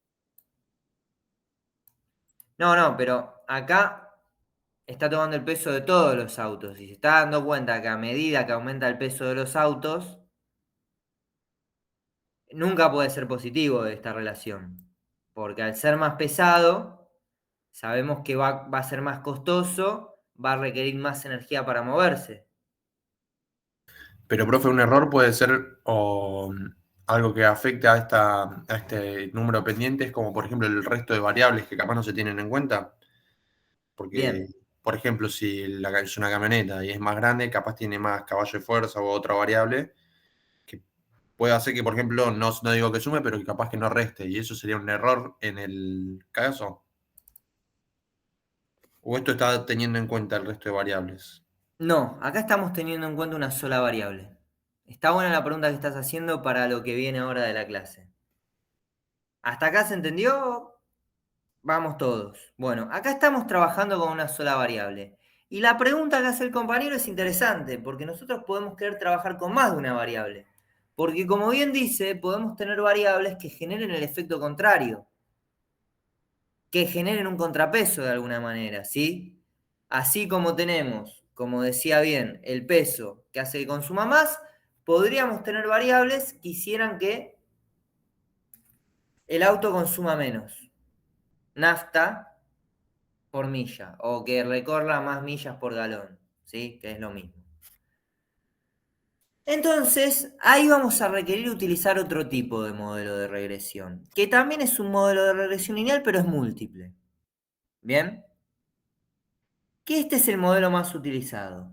Speaker 1: no, pero acá está tomando el peso de todos los autos y se está dando cuenta que a medida que aumenta el peso de los autos, nunca puede ser positivo esta relación. Porque al ser más pesado, sabemos que va a ser más costoso, va a requerir más energía para moverse.
Speaker 6: Pero, profe, un error puede ser o algo que afecte a, a este número pendiente, es como por ejemplo el resto de variables que capaz no se tienen en cuenta. Porque,
Speaker 1: Bien.
Speaker 6: por ejemplo, si es una camioneta y es más grande, capaz tiene más caballo de fuerza o otra variable que puede hacer que, por ejemplo, no digo que sume, pero que capaz que no reste. Y eso sería un error en el caso. ¿O esto está teniendo en cuenta el resto de variables?
Speaker 1: No, acá estamos teniendo en cuenta una sola variable. Está buena la pregunta que estás haciendo para lo que viene ahora de la clase. ¿Hasta acá se entendió? Vamos todos. Bueno, acá estamos trabajando con una sola variable. Y la pregunta que hace el compañero es interesante, porque nosotros podemos querer trabajar con más de una variable. Porque como bien dice, podemos tener variables que generen el efecto contrario, que generen un contrapeso de alguna manera, ¿sí? Así como tenemos, como decía bien, el peso que hace que consuma más, podríamos tener variables que hicieran que el auto consuma menos nafta por milla o que recorra más millas por galón, ¿sí? Que es lo mismo. Entonces, ahí vamos a requerir utilizar otro tipo de modelo de regresión, que también es un modelo de regresión lineal, pero es múltiple. ¿Bien? Que este es el modelo más utilizado,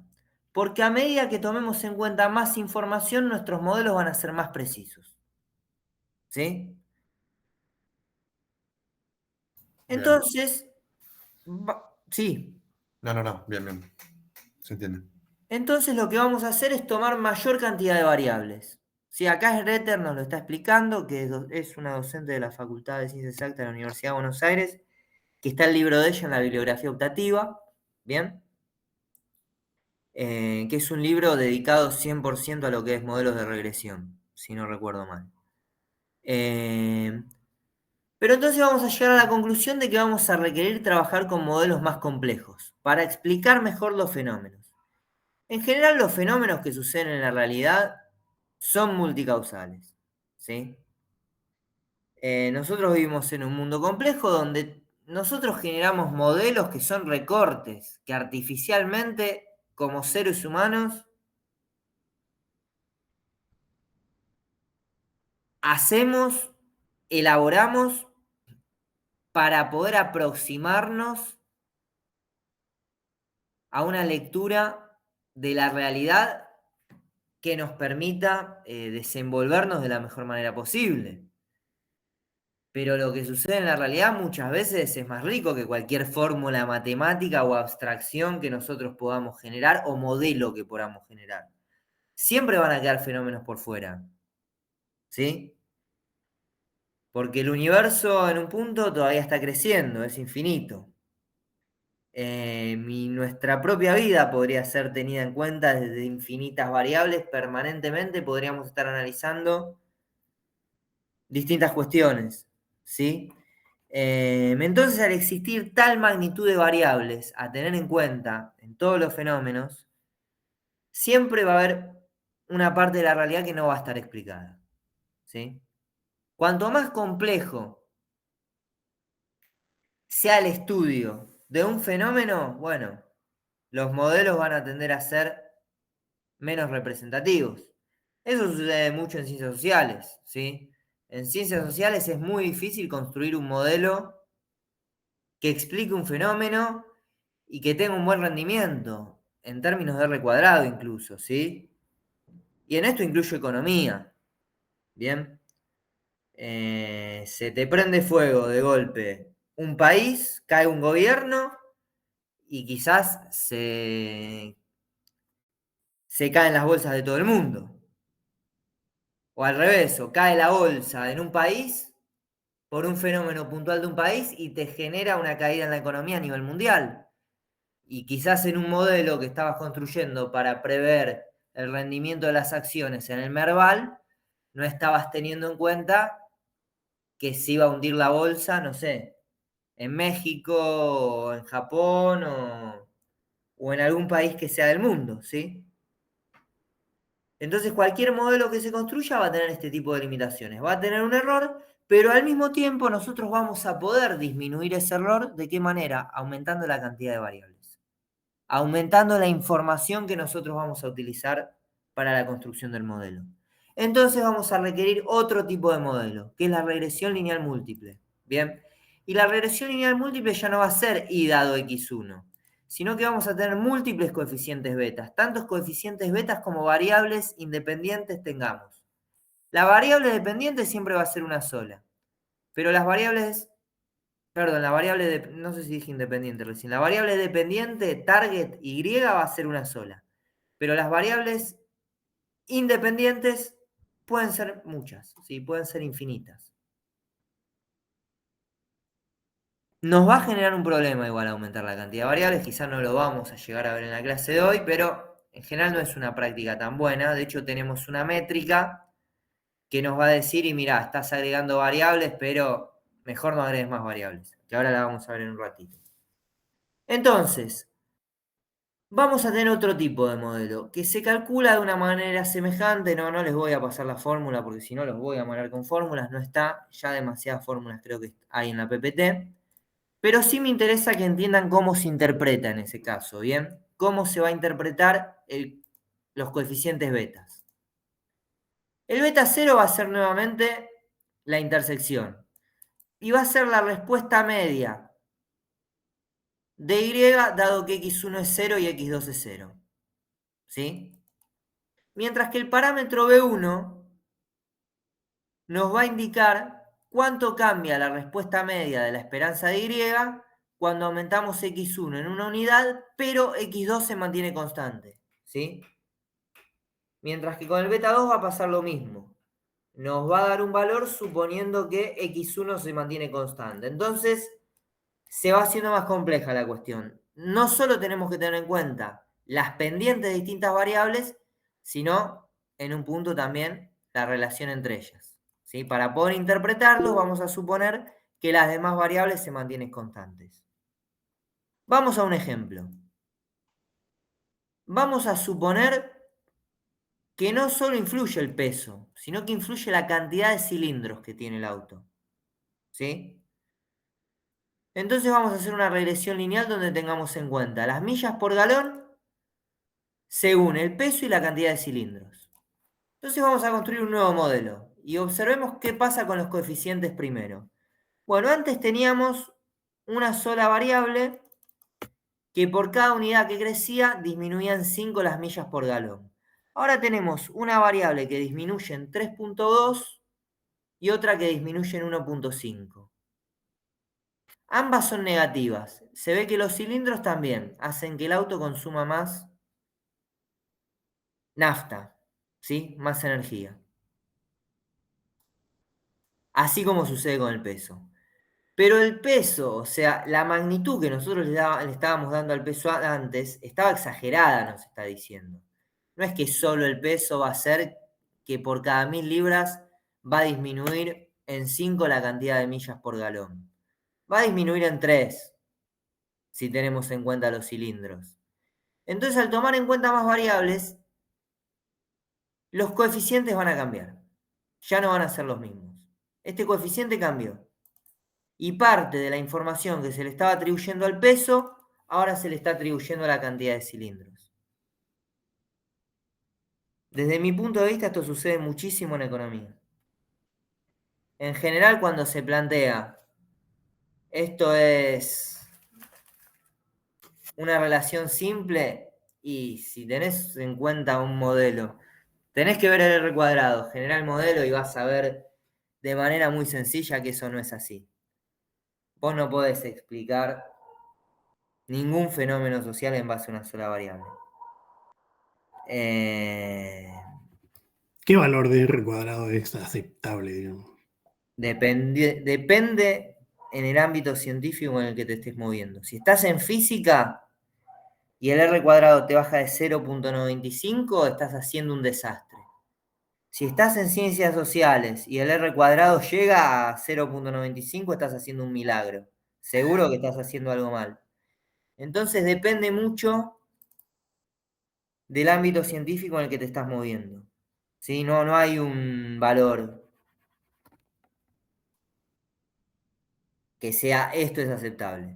Speaker 1: porque a medida que tomemos en cuenta más información, nuestros modelos van a ser más precisos. ¿Sí?
Speaker 6: Bien.
Speaker 1: Entonces, sí.
Speaker 6: No. Bien. Se entiende.
Speaker 1: Entonces lo que vamos a hacer es tomar mayor cantidad de variables. Sí, acá Retter nos lo está explicando, que es una docente de la Facultad de Ciencias Exactas de la Universidad de Buenos Aires, que está el libro de ella en la bibliografía optativa, ¿bien? Que es un libro dedicado 100% a lo que es modelos de regresión, si no recuerdo mal. Pero entonces vamos a llegar a la conclusión de que vamos a requerir trabajar con modelos más complejos para explicar mejor los fenómenos. En general, los fenómenos que suceden en la realidad son multicausales, ¿sí? Nosotros vivimos en un mundo complejo donde nosotros generamos modelos que son recortes, que artificialmente, como seres humanos, hacemos, elaboramos para poder aproximarnos a una lectura de la realidad que nos permita desenvolvernos de la mejor manera posible. Pero lo que sucede en la realidad muchas veces es más rico que cualquier fórmula matemática o abstracción que nosotros podamos generar o modelo que podamos generar. Siempre van a quedar fenómenos por fuera, ¿sí? Porque el universo en un punto todavía está creciendo, es infinito. Nuestra propia vida podría ser tenida en cuenta desde infinitas variables permanentemente, podríamos estar analizando distintas cuestiones, ¿sí? Entonces, al existir tal magnitud de variables a tener en cuenta en todos los fenómenos, siempre va a haber una parte de la realidad que no va a estar explicada, ¿sí? Cuanto más complejo sea el estudio de un fenómeno, bueno, los modelos van a tender a ser menos representativos. Eso sucede mucho en ciencias sociales, ¿sí? En ciencias sociales es muy difícil construir un modelo que explique un fenómeno y que tenga un buen rendimiento, en términos de R cuadrado incluso, ¿sí? Y en esto incluye economía, ¿bien? Se te prende fuego de golpe un país, cae un gobierno y quizás se caen las bolsas de todo el mundo. O al revés, o cae la bolsa en un país por un fenómeno puntual de un país y te genera una caída en la economía a nivel mundial. Y quizás en un modelo que estabas construyendo para prever el rendimiento de las acciones en el Merval, no estabas teniendo en cuenta que se iba a hundir la bolsa, no sé, en México o en Japón o en algún país que sea del mundo, ¿sí? Entonces cualquier modelo que se construya va a tener este tipo de limitaciones, va a tener un error, pero al mismo tiempo nosotros vamos a poder disminuir ese error. ¿De qué manera? Aumentando la cantidad de variables, aumentando la información que nosotros vamos a utilizar para la construcción del modelo. Entonces vamos a requerir otro tipo de modelo, que es la regresión lineal múltiple. Bien, y la regresión lineal múltiple ya no va a ser y dado x1, sino que vamos a tener múltiples coeficientes betas, tantos coeficientes betas como variables independientes tengamos. La variable dependiente siempre va a ser una sola, pero las variables, perdón, la variable, no sé si dije independiente recién, la variable dependiente target y va a ser una sola, pero las variables independientes pueden ser muchas, ¿sí? Pueden ser infinitas. Nos va a generar un problema igual aumentar la cantidad de variables, quizás no lo vamos a llegar a ver en la clase de hoy, pero en general no es una práctica tan buena. De hecho, tenemos una métrica que nos va a decir, y mirá, estás agregando variables, pero mejor no agregues más variables, que ahora la vamos a ver en un ratito. Entonces, vamos a tener otro tipo de modelo, que se calcula de una manera semejante. No les voy a pasar la fórmula, porque si no los voy a marear con fórmulas, no está, ya demasiadas fórmulas creo que hay en la PPT. Pero sí me interesa que entiendan cómo se interpreta en ese caso, ¿bien? Cómo se va a interpretar los coeficientes betas. El beta 0 va a ser nuevamente la intersección. Y va a ser la respuesta media de Y, dado que x1 es 0 y x2 es 0. ¿Sí? Mientras que el parámetro B1 nos va a indicar cuánto cambia la respuesta media de la esperanza de Y cuando aumentamos x1 en una unidad, pero x2 se mantiene constante, ¿sí? Mientras que con el beta 2 va a pasar lo mismo. Nos va a dar un valor suponiendo que x1 se mantiene constante. Entonces, se va haciendo más compleja la cuestión. No solo tenemos que tener en cuenta las pendientes de distintas variables, sino en un punto también la relación entre ellas, ¿sí? Para poder interpretarlo, vamos a suponer que las demás variables se mantienen constantes. Vamos a un ejemplo. Vamos a suponer que no solo influye el peso, sino que influye la cantidad de cilindros que tiene el auto, ¿sí? Entonces vamos a hacer una regresión lineal donde tengamos en cuenta las millas por galón según el peso y la cantidad de cilindros. Entonces vamos a construir un nuevo modelo y observemos qué pasa con los coeficientes primero. Bueno, antes teníamos una sola variable que por cada unidad que crecía disminuían 5 las millas por galón. Ahora tenemos una variable que disminuye en 3.2 y otra que disminuye en 1.5. Ambas son negativas. Se ve que los cilindros también hacen que el auto consuma más nafta, ¿sí? Más energía. Así como sucede con el peso. Pero el peso, o sea, la magnitud que nosotros le estábamos dando al peso antes, estaba exagerada, nos está diciendo. No es que solo el peso va a hacer que por cada 1000 libras va a disminuir en 5 la cantidad de millas por galón. Va a disminuir en 3 si tenemos en cuenta los cilindros. Entonces, al tomar en cuenta más variables, los coeficientes van a cambiar. Ya no van a ser los mismos. Este coeficiente cambió. Y parte de la información que se le estaba atribuyendo al peso, ahora se le está atribuyendo a la cantidad de cilindros. Desde mi punto de vista, esto sucede muchísimo en economía. En general, cuando se plantea esto es una relación simple, y si tenés en cuenta un modelo, tenés que ver el R cuadrado, generar el modelo y vas a ver de manera muy sencilla que eso no es así. Vos no podés explicar ningún fenómeno social en base a una sola variable.
Speaker 8: ¿Qué valor de R cuadrado es aceptable, digamos?
Speaker 1: Depende en el ámbito científico en el que te estés moviendo. Si estás en física y el R cuadrado te baja de 0.95, estás haciendo un desastre. Si estás en ciencias sociales y el R cuadrado llega a 0.95, estás haciendo un milagro. Seguro que estás haciendo algo mal. Entonces depende mucho del ámbito científico en el que te estás moviendo. ¿Sí? No hay un valor que sea esto es aceptable.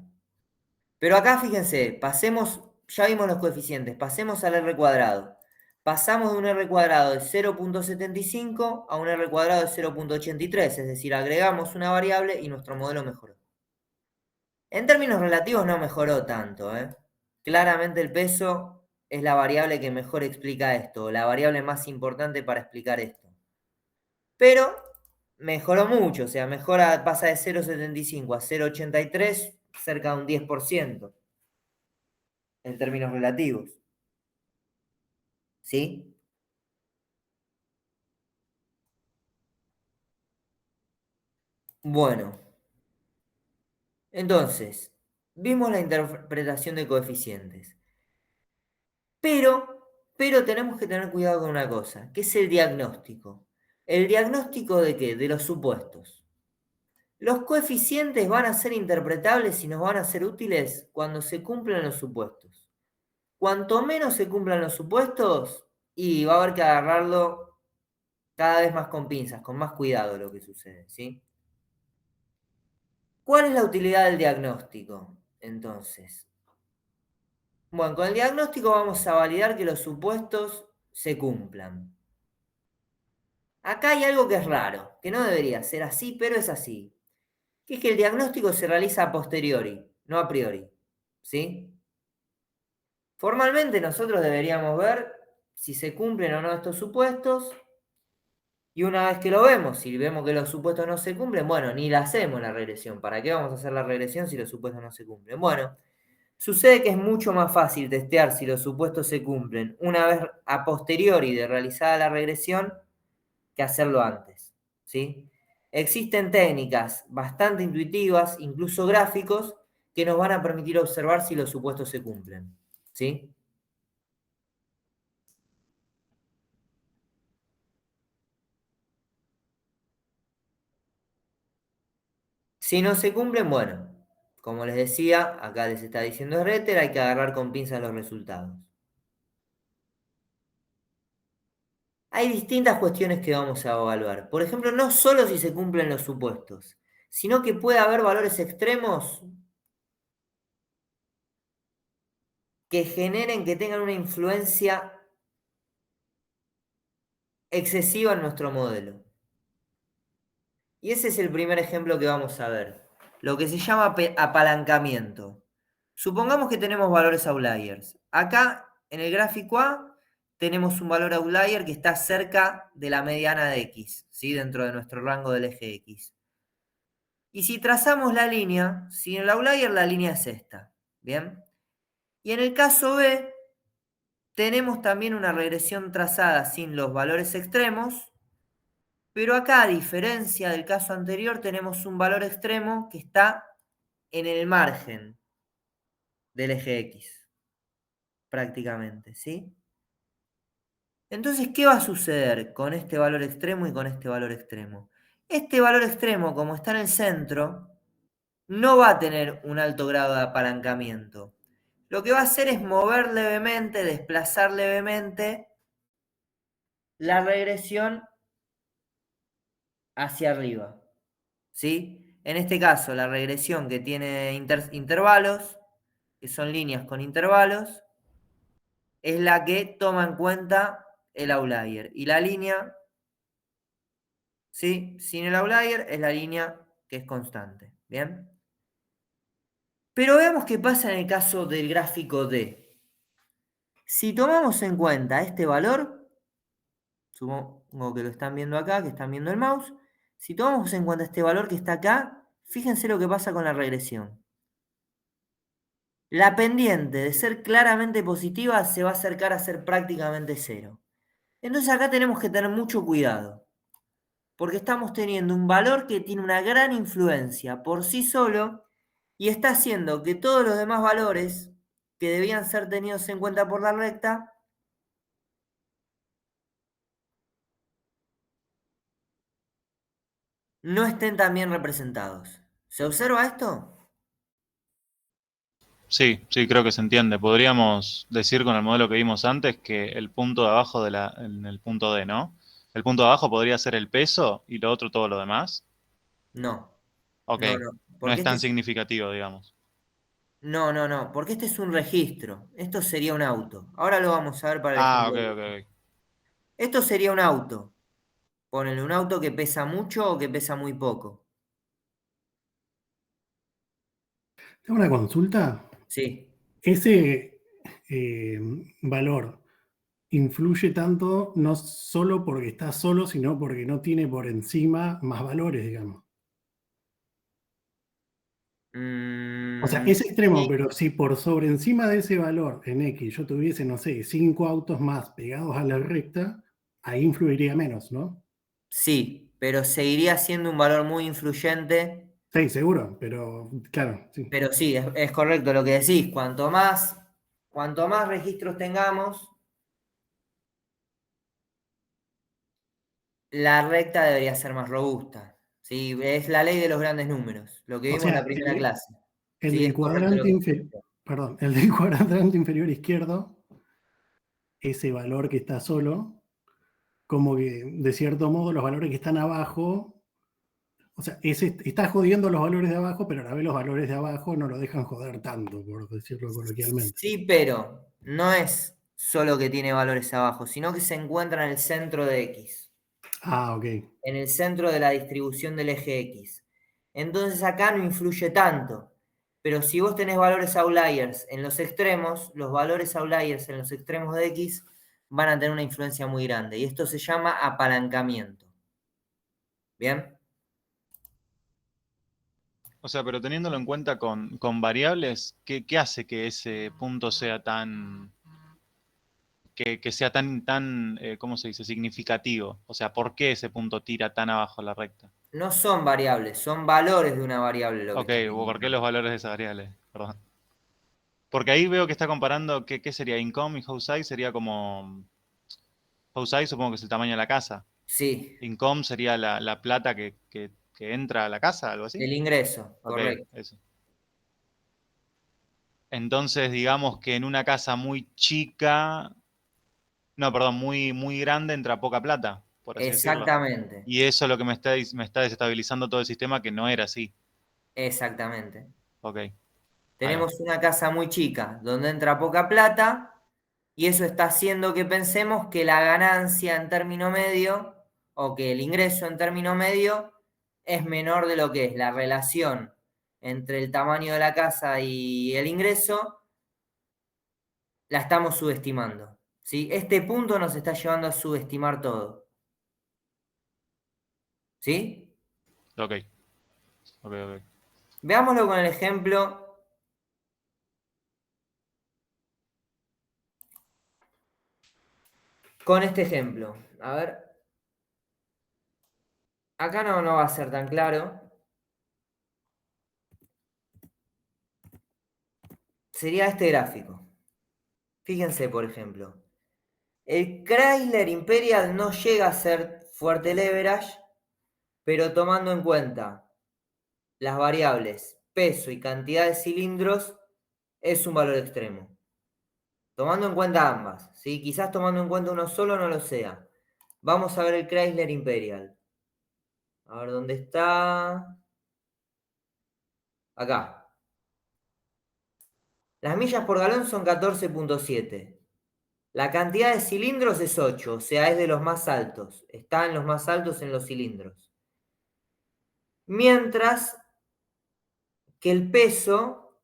Speaker 1: Pero acá fíjense, ya vimos los coeficientes, pasemos al R cuadrado. Pasamos de un R cuadrado de 0.75 a un R cuadrado de 0.83, es decir, agregamos una variable y nuestro modelo mejoró. En términos relativos no mejoró tanto, ¿eh? Claramente el peso es la variable que mejor explica esto, la variable más importante para explicar esto. Pero mejoró mucho, o sea, pasa de 0.75 a 0.83, cerca de un 10% en términos relativos. ¿Sí? Bueno, entonces, vimos la interpretación de coeficientes. Pero tenemos que tener cuidado con una cosa, que es el diagnóstico. ¿El diagnóstico de qué? De los supuestos. Los coeficientes van a ser interpretables y nos van a ser útiles cuando se cumplen los supuestos. Cuanto menos se cumplan los supuestos, y va a haber que agarrarlo cada vez más con pinzas, con más cuidado lo que sucede, ¿sí? ¿Cuál es la utilidad del diagnóstico? Entonces, bueno, con el diagnóstico vamos a validar que los supuestos se cumplan. Acá hay algo que es raro, que no debería ser así, pero es así. Que es que el diagnóstico se realiza a posteriori, no a priori. ¿Sí? Formalmente nosotros deberíamos ver si se cumplen o no estos supuestos. Y una vez que lo vemos, si vemos que los supuestos no se cumplen, bueno, ni la hacemos la regresión. ¿Para qué vamos a hacer la regresión si los supuestos no se cumplen? Bueno, sucede que es mucho más fácil testear si los supuestos se cumplen una vez a posteriori de realizada la regresión que hacerlo antes, ¿sí? Existen técnicas bastante intuitivas, incluso gráficos, que nos van a permitir observar si los supuestos se cumplen, ¿sí? Si no se cumplen, bueno, como les decía, acá les está diciendo Retter, hay que agarrar con pinzas los resultados. Hay distintas cuestiones que vamos a evaluar. Por ejemplo, no solo si se cumplen los supuestos, sino que puede haber valores extremos que generen, que tengan una influencia excesiva en nuestro modelo. Y ese es el primer ejemplo que vamos a ver. Lo que se llama apalancamiento. Supongamos que tenemos valores outliers. Acá, en el gráfico A, tenemos un valor outlier que está cerca de la mediana de X, ¿sí? Dentro de nuestro rango del eje X. Y si trazamos la línea, sin el outlier, la línea es esta. ¿Bien? Y en el caso B, tenemos también una regresión trazada sin los valores extremos, pero acá, a diferencia del caso anterior, tenemos un valor extremo que está en el margen del eje X, prácticamente, ¿sí? Entonces, ¿qué va a suceder con este valor extremo y con este valor extremo? Este valor extremo, como está en el centro, no va a tener un alto grado de apalancamiento. Lo que va a hacer es mover levemente, desplazar levemente la regresión hacia arriba, ¿sí? En este caso, la regresión que tiene intervalos, que son líneas con intervalos, es la que toma en cuenta el outlier. Y la línea, ¿sí? Sin el outlier, es la línea que es constante, ¿bien? Pero veamos qué pasa en el caso del gráfico D. Si tomamos en cuenta este valor, supongo que lo están viendo acá, que están viendo el mouse. Si tomamos en cuenta este valor que está acá, fíjense lo que pasa con la regresión. La pendiente, de ser claramente positiva, se va a acercar a ser prácticamente cero. Entonces acá tenemos que tener mucho cuidado, porque estamos teniendo un valor que tiene una gran influencia por sí solo y está haciendo que todos los demás valores que debían ser tenidos en cuenta por la recta no estén tan bien representados. ¿Se observa esto?
Speaker 2: Sí, sí, creo que se entiende. Podríamos decir con el modelo que vimos antes que el punto de abajo en el punto D, ¿no? El punto de abajo podría ser el peso y lo otro todo lo demás.
Speaker 1: No.
Speaker 2: Ok,
Speaker 1: No, no.
Speaker 2: no
Speaker 1: Porque
Speaker 2: es tan significativo, digamos.
Speaker 1: No, porque este es un registro. Esto sería un auto. Ahora lo vamos a ver para el
Speaker 2: Ah,
Speaker 1: ejemplo.
Speaker 2: ok, ok, ok.
Speaker 1: Esto sería un auto. Ponele un auto que pesa mucho o que pesa muy poco.
Speaker 8: Tengo una consulta.
Speaker 1: Sí.
Speaker 8: Ese valor influye tanto no solo porque está solo, sino porque no tiene por encima más valores, digamos. O sea, es extremo,
Speaker 1: Sí,
Speaker 8: pero si por sobre encima de ese valor en X yo tuviese, no sé, 5 autos más pegados a la recta, ahí influiría menos, ¿no?
Speaker 1: sí, pero seguiría siendo un valor muy influyente.
Speaker 8: Sí, seguro, pero claro, sí.
Speaker 1: Pero sí, es correcto lo que decís. Cuanto más registros tengamos, la recta debería ser más robusta. ¿Sí? Es la ley de los grandes números, lo que
Speaker 8: O
Speaker 1: vimos en la
Speaker 8: sea,
Speaker 1: primera clase.
Speaker 8: el
Speaker 1: Sí,
Speaker 8: del
Speaker 1: es correcto lo
Speaker 8: cuadrante
Speaker 1: que
Speaker 8: inferior, perdón, el del cuadrante inferior izquierdo, ese valor que está solo, como que de cierto modo los valores que están abajo, o sea, está jodiendo los valores de abajo, pero a la vez los valores de abajo no lo dejan joder tanto, por decirlo coloquialmente.
Speaker 1: Sí, pero no es solo que tiene valores abajo, sino que se encuentra en el centro de X,
Speaker 8: Ah, ok.
Speaker 1: en el centro de la distribución del eje X. Entonces acá no influye tanto. Pero si vos tenés valores outliers en los extremos, los valores outliers en los extremos de X van a tener una influencia muy grande. Y esto se llama apalancamiento. ¿Bien?
Speaker 2: O sea, pero teniéndolo en cuenta con variables, ¿qué hace que ese punto sea tan, que sea tan, ¿cómo se dice? Significativo. O sea, ¿por qué ese punto tira tan abajo la recta?
Speaker 1: No son variables, son valores de una variable lo que
Speaker 2: Ok,
Speaker 1: estamos
Speaker 2: ¿por qué
Speaker 1: viendo.
Speaker 2: los valores de esa variable? Perdón. Porque ahí veo que está comparando, ¿qué sería? Income y house size sería como... House size supongo que es el tamaño de la casa.
Speaker 1: Sí,
Speaker 2: Income sería la plata que entra a la casa, algo así.
Speaker 1: el ingreso,
Speaker 2: Ok,
Speaker 1: correcto.
Speaker 2: eso. Entonces, digamos que en una casa muy chica, no, perdón, muy grande entra poca plata, por así decirlo.
Speaker 1: Exactamente,
Speaker 2: Y eso es lo que me está desestabilizando todo el sistema, que no era así.
Speaker 1: exactamente.
Speaker 2: Ok, ahí va.
Speaker 1: Tenemos una casa muy chica donde entra poca plata y eso está haciendo que pensemos que la ganancia en término medio o que el ingreso en término medio es menor de lo que es la relación entre el tamaño de la casa y el ingreso, la estamos subestimando. ¿Sí? Este punto nos está llevando a subestimar todo. ¿Sí?
Speaker 2: Ok, ok, ok.
Speaker 1: Veámoslo con el ejemplo. Con este ejemplo. A ver. Acá no va a ser tan claro. Sería este gráfico. Fíjense, por ejemplo. El Chrysler Imperial no llega a ser fuerte leverage, pero tomando en cuenta las variables peso y cantidad de cilindros, es un valor extremo. Tomando en cuenta ambas, ¿sí? Quizás tomando en cuenta uno solo no lo sea. Vamos a ver el Chrysler Imperial. A ver dónde está. Acá. Las millas por galón son 14.7. La cantidad de cilindros es 8, o sea, es de los más altos. Está en los más altos en los cilindros. Mientras que el peso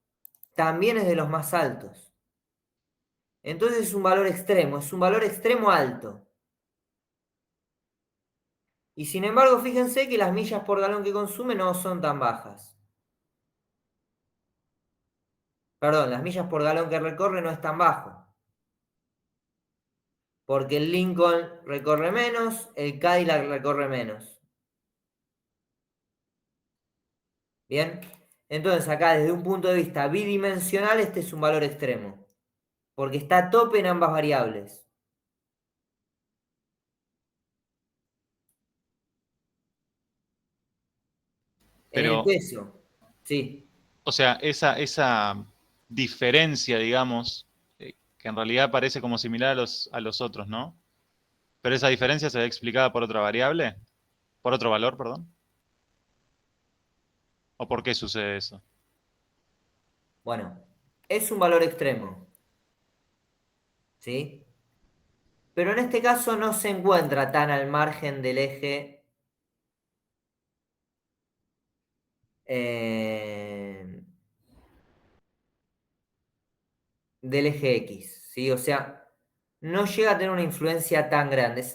Speaker 1: también es de los más altos. Entonces es un valor extremo alto. Y sin embargo, fíjense que las millas por galón que consume no son tan bajas. Perdón, las millas por galón que recorre no es tan bajo. Porque el Lincoln recorre menos, el Cadillac recorre menos. Bien, entonces acá desde un punto de vista bidimensional este es un valor extremo. Porque está a tope en ambas variables. En el
Speaker 2: Pero,
Speaker 1: peso, sí.
Speaker 2: o sea, esa diferencia, digamos, que en realidad parece como similar a los otros, ¿no? Pero esa diferencia se ve explicada por otra variable, por otro valor, perdón. ¿O por qué sucede eso?
Speaker 1: Bueno, es un valor extremo. ¿Sí? Pero en este caso no se encuentra tan al margen del eje X, ¿sí? O sea, no llega a tener una influencia tan grande.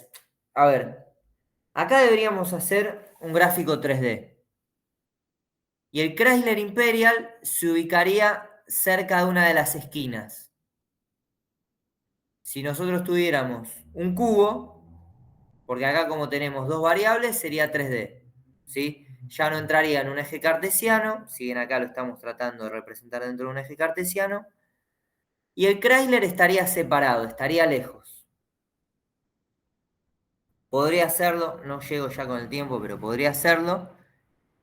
Speaker 1: A ver, acá deberíamos hacer un gráfico 3D. Y el Chrysler Imperial se ubicaría cerca de una de las esquinas. Si nosotros tuviéramos un cubo, porque acá como tenemos dos variables, sería 3D, ¿sí? Ya no entraría en un eje cartesiano, si bien acá lo estamos tratando de representar dentro de un eje cartesiano, y el Chrysler estaría separado, estaría lejos. Podría hacerlo, no llego ya con el tiempo, pero podría hacerlo.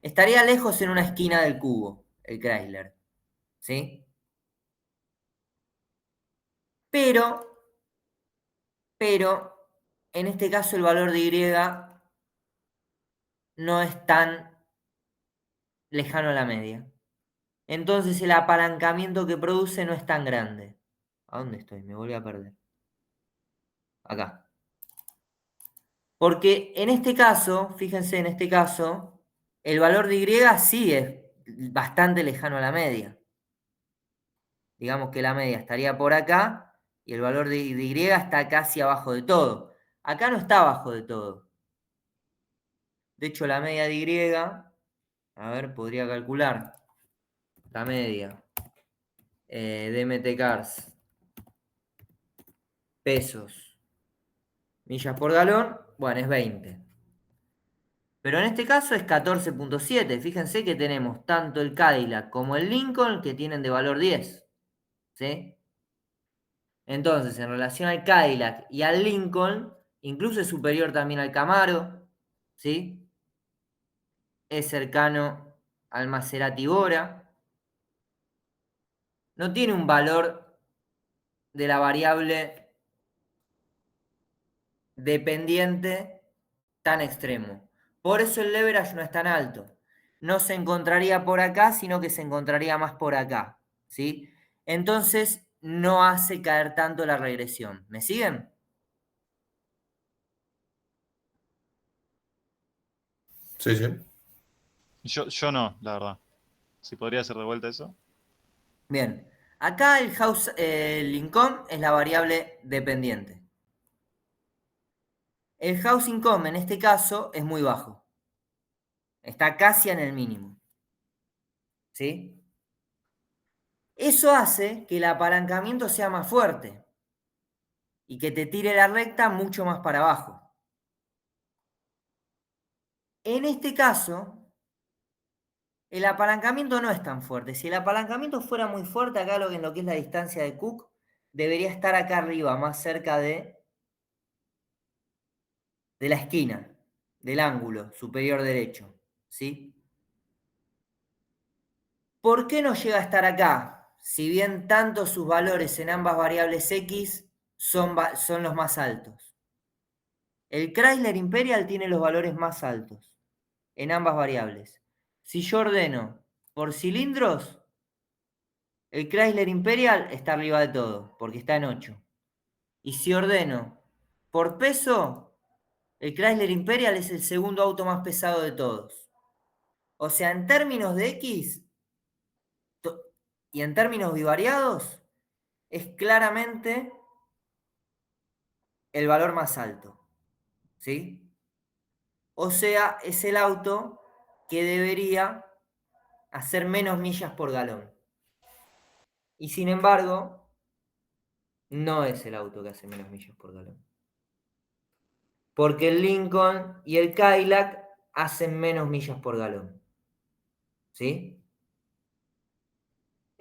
Speaker 1: Estaría lejos en una esquina del cubo, el Chrysler, ¿sí? Pero, en este caso el valor de Y no es tan lejano a la media. Entonces el apalancamiento que produce no es tan grande. ¿A dónde estoy? Me volví a perder. Acá. Porque en este caso, fíjense, en este caso, el valor de Y sí es bastante lejano a la media. Digamos que la media estaría por acá y el valor de Y está casi abajo de todo. Acá no está abajo de todo. De hecho, la media de Y, a ver, podría calcular la media de MT Cars, pesos, millas por galón, bueno, es 20. Pero en este caso es 14.7. Fíjense que tenemos tanto el Cadillac como el Lincoln que tienen de valor 10. ¿Sí? Entonces, en relación al Cadillac y al Lincoln, incluso es superior también al Camaro. ¿Sí? Es cercano al Maserati Bora. No tiene un valor de la variable dependiente tan extremo. Por eso el leverage no es tan alto. No se encontraría por acá, sino que se encontraría más por acá. ¿Sí? Entonces no hace caer tanto la regresión. ¿Me siguen?
Speaker 6: Sí, sí.
Speaker 2: Yo no, la verdad. Si podría hacer de vuelta eso.
Speaker 1: Bien. Acá el income es la variable dependiente. El house income en este caso es muy bajo. Está casi en el mínimo. ¿Sí? Eso hace que el apalancamiento sea más fuerte y que te tire la recta mucho más para abajo. En este caso, el apalancamiento no es tan fuerte. Si el apalancamiento fuera muy fuerte, acá en lo que es la distancia de Cook, debería estar acá arriba, más cerca de la esquina. del ángulo superior derecho, ¿sí? ¿Por qué no llega a estar acá? Si bien tanto sus valores en ambas variables X son los más altos. El Chrysler Imperial tiene los valores más altos en ambas variables. Si yo ordeno por cilindros, el Chrysler Imperial está arriba de todo, porque está en 8. Y si ordeno por peso, el Chrysler Imperial es el segundo auto más pesado de todos. O sea, en términos de X y en términos bivariados, es claramente el valor más alto. ¿Sí? O sea, es el auto que debería hacer menos millas por galón. Y sin embargo, no es el auto que hace menos millas por galón. Porque el Lincoln y el Cadillac hacen menos millas por galón. ¿Sí?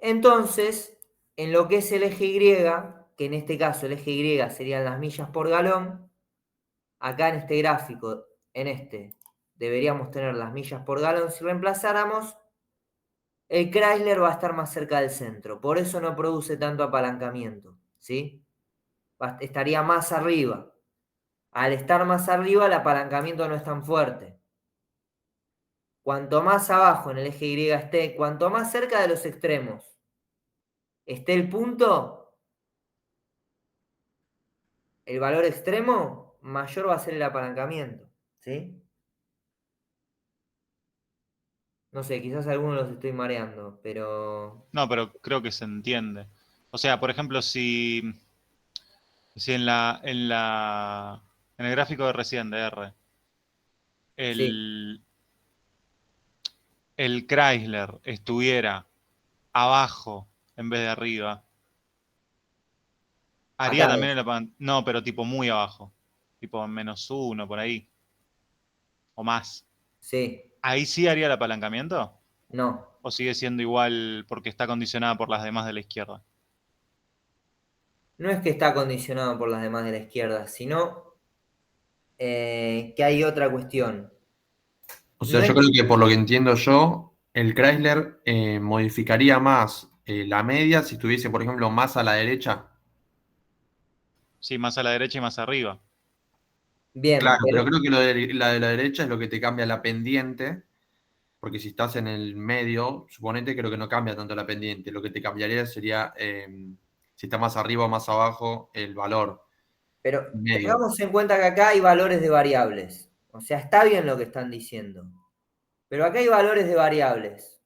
Speaker 1: Entonces, en lo que es el eje Y, que en este caso el eje Y serían las millas por galón, acá en este gráfico, en este, deberíamos tener las millas por galón. Si reemplazáramos, el Chrysler va a estar más cerca del centro. Por eso no produce tanto apalancamiento. ¿Sí? Estaría más arriba. Al estar más arriba, el apalancamiento no es tan fuerte. Cuanto más abajo en el eje Y esté, cuanto más cerca de los extremos esté el punto, el valor extremo, mayor va a ser el apalancamiento. ¿Sí? No sé, quizás a algunos los estoy mareando, pero...
Speaker 2: No, pero creo que se entiende. O sea, por ejemplo, si en el gráfico de Resident R,
Speaker 1: Sí,
Speaker 2: el Chrysler estuviera abajo en vez de arriba, haría
Speaker 1: acá
Speaker 2: también
Speaker 1: es.
Speaker 2: el apalancamiento. No, pero tipo muy abajo. Tipo -1 por ahí. O más.
Speaker 1: Sí,
Speaker 2: ¿Ahí sí haría el apalancamiento?
Speaker 1: no.
Speaker 2: ¿O sigue siendo igual porque está condicionada por las demás de la izquierda?
Speaker 1: No es que está condicionado por las demás de la izquierda, sino que hay otra cuestión.
Speaker 6: O sea,
Speaker 1: No
Speaker 6: yo
Speaker 1: es,
Speaker 6: creo que por lo que entiendo yo, el Chrysler modificaría más la media si estuviese, por ejemplo, más a la derecha.
Speaker 2: Sí, más a la derecha y más arriba.
Speaker 1: bien,
Speaker 6: Claro, pero creo que la de la derecha es lo que te cambia la pendiente, porque si estás en el medio, suponete, creo que no cambia tanto la pendiente. Lo que te cambiaría sería si está más arriba o más abajo el valor
Speaker 1: pero
Speaker 6: medio.
Speaker 1: tengamos en cuenta que acá hay valores de variables. O sea, está bien lo que están diciendo. Pero acá hay valores de variables.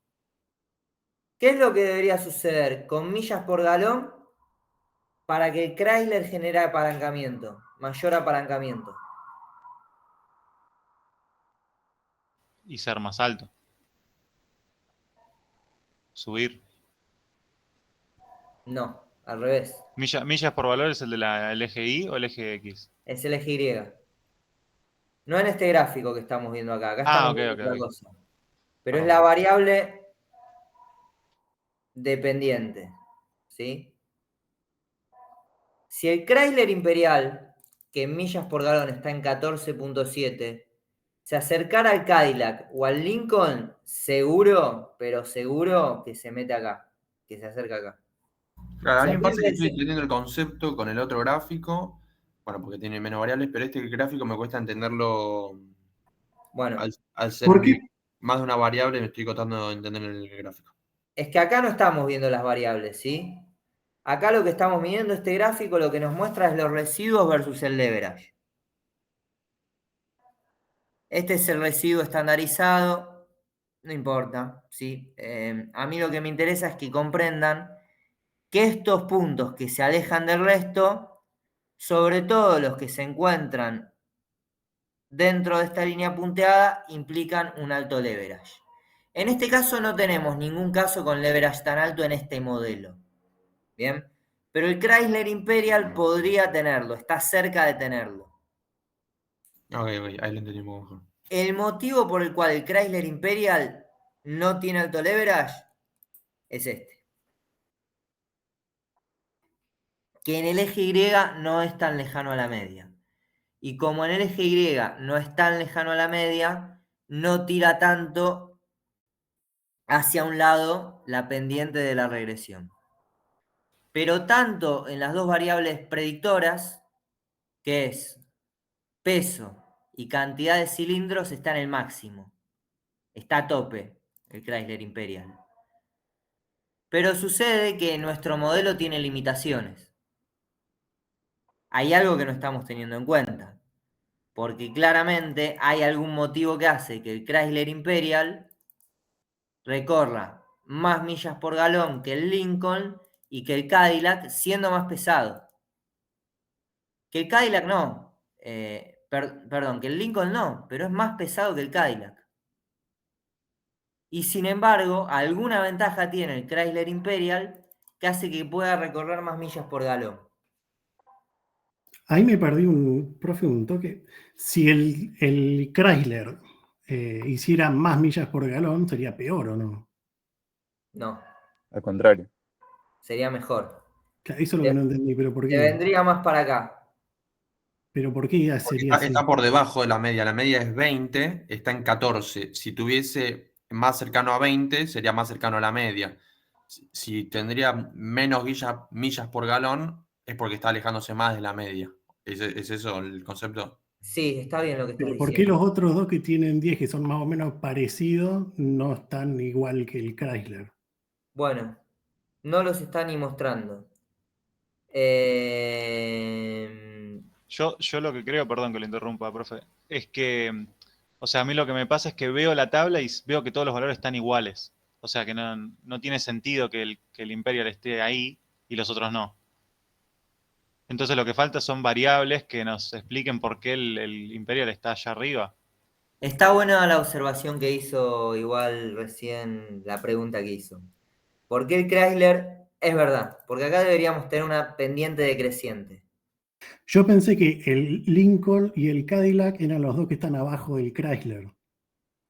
Speaker 1: ¿Qué es lo que debería suceder con millas por galón para que el Chrysler genere apalancamiento, mayor apalancamiento?
Speaker 2: Y ser más alto. Subir.
Speaker 1: No, al revés.
Speaker 2: Millas por valor es el de el eje Y o el eje X.
Speaker 1: Es el eje Y. No en este gráfico que estamos viendo acá. Acá
Speaker 2: Ah,
Speaker 1: estamos
Speaker 2: ok,
Speaker 1: viendo
Speaker 2: ok,
Speaker 1: otra
Speaker 2: ok.
Speaker 1: cosa. Pero es
Speaker 2: Perdón.
Speaker 1: la variable dependiente. ¿Sí? Si el Chrysler Imperial, que en millas por galón está en 14.7, se acercara al Cadillac o al Lincoln, seguro, pero seguro que se mete acá, que se acerca acá.
Speaker 6: Claro,
Speaker 1: O
Speaker 6: a mí
Speaker 1: sea,
Speaker 6: me pasa que estoy
Speaker 1: fíjense,
Speaker 6: entendiendo el concepto con el otro gráfico, bueno, porque tiene menos variables, pero este gráfico me cuesta entenderlo
Speaker 1: bueno,
Speaker 6: al ser
Speaker 8: ¿Por qué?
Speaker 6: más de una variable, me estoy costando entender el gráfico.
Speaker 1: es que acá no estamos viendo las variables, ¿sí? Acá lo que estamos midiendo, este gráfico, lo que nos muestra es los residuos versus el leverage. Este es el residuo estandarizado, no importa, ¿sí? A mí lo que me interesa es que comprendan que estos puntos que se alejan del resto, sobre todo los que se encuentran dentro de esta línea punteada, implican un alto leverage. En este caso no tenemos ningún caso con leverage tan alto en este modelo. ¿Bien? Pero el Chrysler Imperial podría tenerlo, está cerca de tenerlo.
Speaker 6: Ok, ahí lo entendí un poco mejor.
Speaker 1: El motivo por el cual el Chrysler Imperial no tiene alto leverage es este. Que en el eje Y no es tan lejano a la media. Y como en el eje Y no es tan lejano a la media, no tira tanto hacia un lado la pendiente de la regresión. Pero tanto en las dos variables predictoras, que es peso y cantidad de cilindros, está en el máximo. Está a tope el Chrysler Imperial. Pero sucede que nuestro modelo tiene limitaciones. Hay algo que no estamos teniendo en cuenta. Porque claramente hay algún motivo que hace que el Chrysler Imperial recorra más millas por galón que el Lincoln y que el Cadillac, siendo más pesado. Que el Cadillac no, perdón, que el Lincoln no, pero es más pesado que el Cadillac. Y sin embargo, alguna ventaja tiene el Chrysler Imperial que hace que pueda recorrer más millas por galón.
Speaker 8: Ahí me perdí profe, un toque. Si el Chrysler hiciera más millas por galón, sería peor, ¿o no?
Speaker 1: No,
Speaker 9: Al contrario.
Speaker 1: sería mejor.
Speaker 8: Eso es lo que no entendí, pero ¿por
Speaker 1: Te
Speaker 8: qué?
Speaker 1: vendría más para acá.
Speaker 8: ¿Pero por qué
Speaker 6: Porque
Speaker 8: sería así?
Speaker 6: está por debajo de la media. La media es 20, está en 14. Si tuviese más cercano a 20, sería más cercano a la media. Si tendría menos millas por galón, es porque está alejándose más de la media. ¿Es eso el concepto?
Speaker 1: Sí, está bien lo que estás
Speaker 8: ¿Pero por qué
Speaker 1: diciendo.
Speaker 8: los otros dos que tienen 10, que son más o menos parecidos, no están igual que el Chrysler?
Speaker 1: Bueno, no los está ni mostrando.
Speaker 2: Yo lo que creo, perdón que lo interrumpa, profe, es que, o sea, a mí lo que me pasa es que veo la tabla y veo que todos los valores están iguales. O sea, que no tiene sentido que el Imperial esté ahí y los otros no. Entonces lo que falta son variables que nos expliquen por qué el Imperial está allá arriba.
Speaker 1: Está buena la observación que hizo igual recién, la pregunta que hizo. ¿Por qué el Chrysler? Es verdad, porque acá deberíamos tener una pendiente decreciente.
Speaker 8: Yo pensé que el Lincoln y el Cadillac eran los dos que están abajo del Chrysler.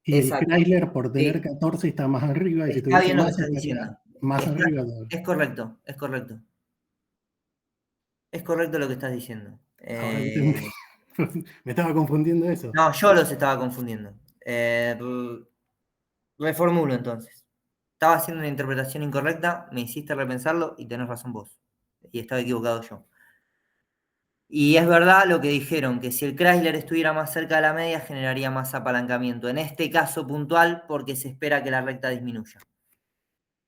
Speaker 8: Y
Speaker 1: Exacto.
Speaker 8: el Chrysler, por tener
Speaker 1: Sí.
Speaker 8: 14, está más arriba. Y si
Speaker 1: Está
Speaker 8: tuviese
Speaker 1: bien lo que
Speaker 8: más,
Speaker 1: estás
Speaker 8: estaría
Speaker 1: diciendo.
Speaker 8: más arriba todavía.
Speaker 1: Es correcto, es correcto. Es correcto lo que estás diciendo.
Speaker 8: Ahora entendí. Me estaba confundiendo eso.
Speaker 1: No, yo los estaba confundiendo. Reformulo entonces. Estaba haciendo una interpretación incorrecta, me hiciste repensarlo y tenés razón vos. Y estaba equivocado yo. Y es verdad lo que dijeron, que si el Chrysler estuviera más cerca de la media generaría más apalancamiento. En este caso puntual, porque se espera que la recta disminuya.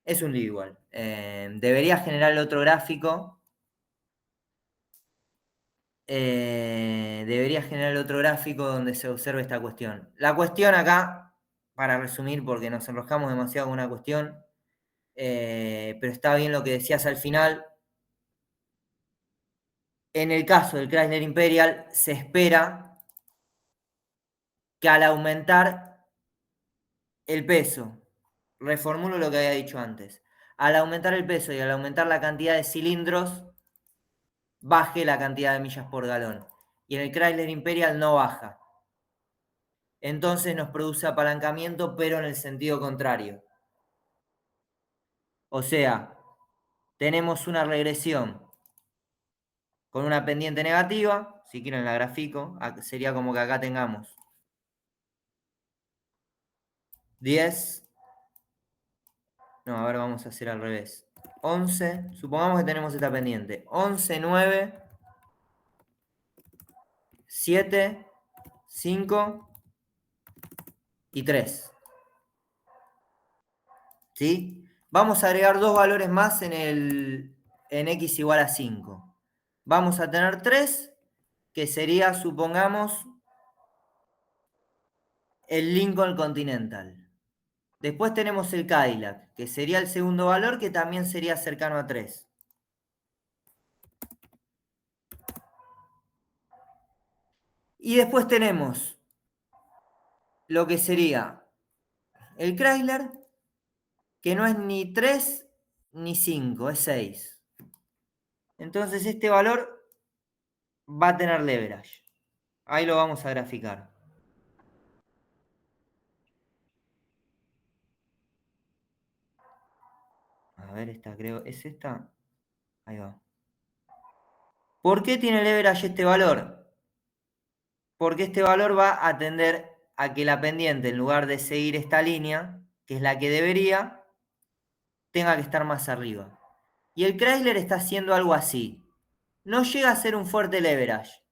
Speaker 1: Es un lío igual. Debería generar el otro gráfico. Debería generar el otro gráfico donde se observe esta cuestión. La cuestión acá, para resumir, porque nos enroscamos demasiado con una cuestión, pero está bien lo que decías al final. En el caso del Chrysler Imperial, se espera que al aumentar el peso, reformulo lo que había dicho antes, al aumentar el peso y al aumentar la cantidad de cilindros, baje la cantidad de millas por galón. Y en el Chrysler Imperial no baja. Entonces nos produce apalancamiento, pero en el sentido contrario. O sea, tenemos una regresión con una pendiente negativa, si quieren la grafico, sería como que acá tengamos 10, no, a ver, vamos a hacer al revés. 11, supongamos que tenemos esta pendiente. 11, 9, 7, 5 y 3. ¿Sí? Vamos a agregar dos valores más en x igual a 5. Vamos a tener 3, que sería, supongamos, el Lincoln Continental. Después tenemos el Cadillac, que sería el segundo valor, que también sería cercano a 3. Y después tenemos lo que sería el Chrysler, que no es ni 3 ni 5, es 6. Entonces este valor va a tener leverage. Ahí lo vamos a graficar. A ver, esta creo, ¿es esta? Ahí va. ¿Por qué tiene leverage este valor? porque este valor va a tender a que la pendiente, en lugar de seguir esta línea, que es la que debería, tenga que estar más arriba. Y el Chrysler está haciendo algo así. No llega a ser un fuerte leverage,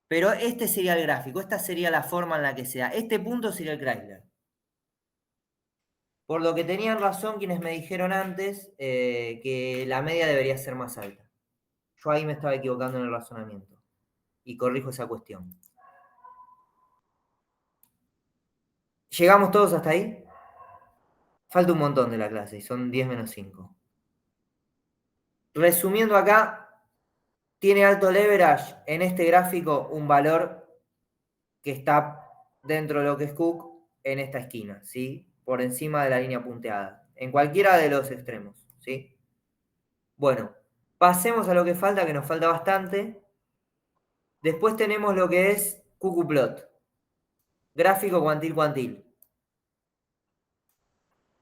Speaker 1: pero este sería el gráfico, esta sería la forma en la que sea. Este punto sería el Chrysler. Por lo que tenían razón quienes me dijeron antes que la media debería ser más alta. Yo ahí me estaba equivocando en el razonamiento. Y corrijo esa cuestión. ¿Llegamos todos hasta ahí? Falta un montón de la clase y son 10 menos 5. Resumiendo acá, tiene alto leverage en este gráfico un valor que está dentro de lo que es Cook en esta esquina, ¿sí? Por encima de la línea punteada, en cualquiera de los extremos, ¿sí? Bueno, pasemos a lo que falta, que nos falta bastante. Después tenemos lo que es Cuckooplot, gráfico cuantil-cuantil.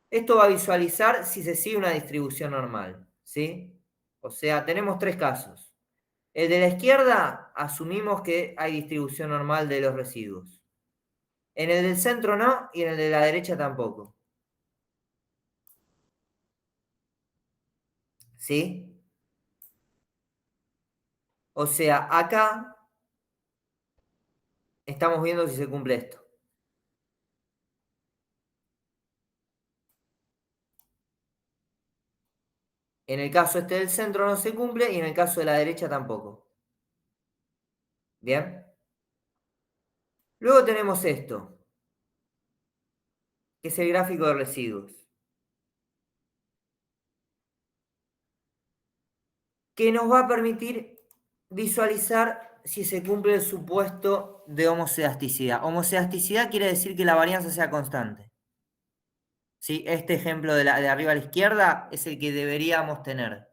Speaker 1: Esto va a visualizar si se sigue una distribución normal, ¿sí? O sea, tenemos tres casos. El de la izquierda, asumimos que hay distribución normal de los residuos. En el del centro no, y en el de la derecha tampoco. ¿Sí? O sea, acá estamos viendo si se cumple esto. En el caso este del centro no se cumple y en el caso de la derecha tampoco. ¿Bien? Luego tenemos esto, que es el gráfico de residuos, que nos va a permitir visualizar si se cumple el supuesto de homocedasticidad. Homocedasticidad quiere decir que la varianza sea constante. ¿Sí? Este ejemplo de arriba a la izquierda es el que deberíamos tener.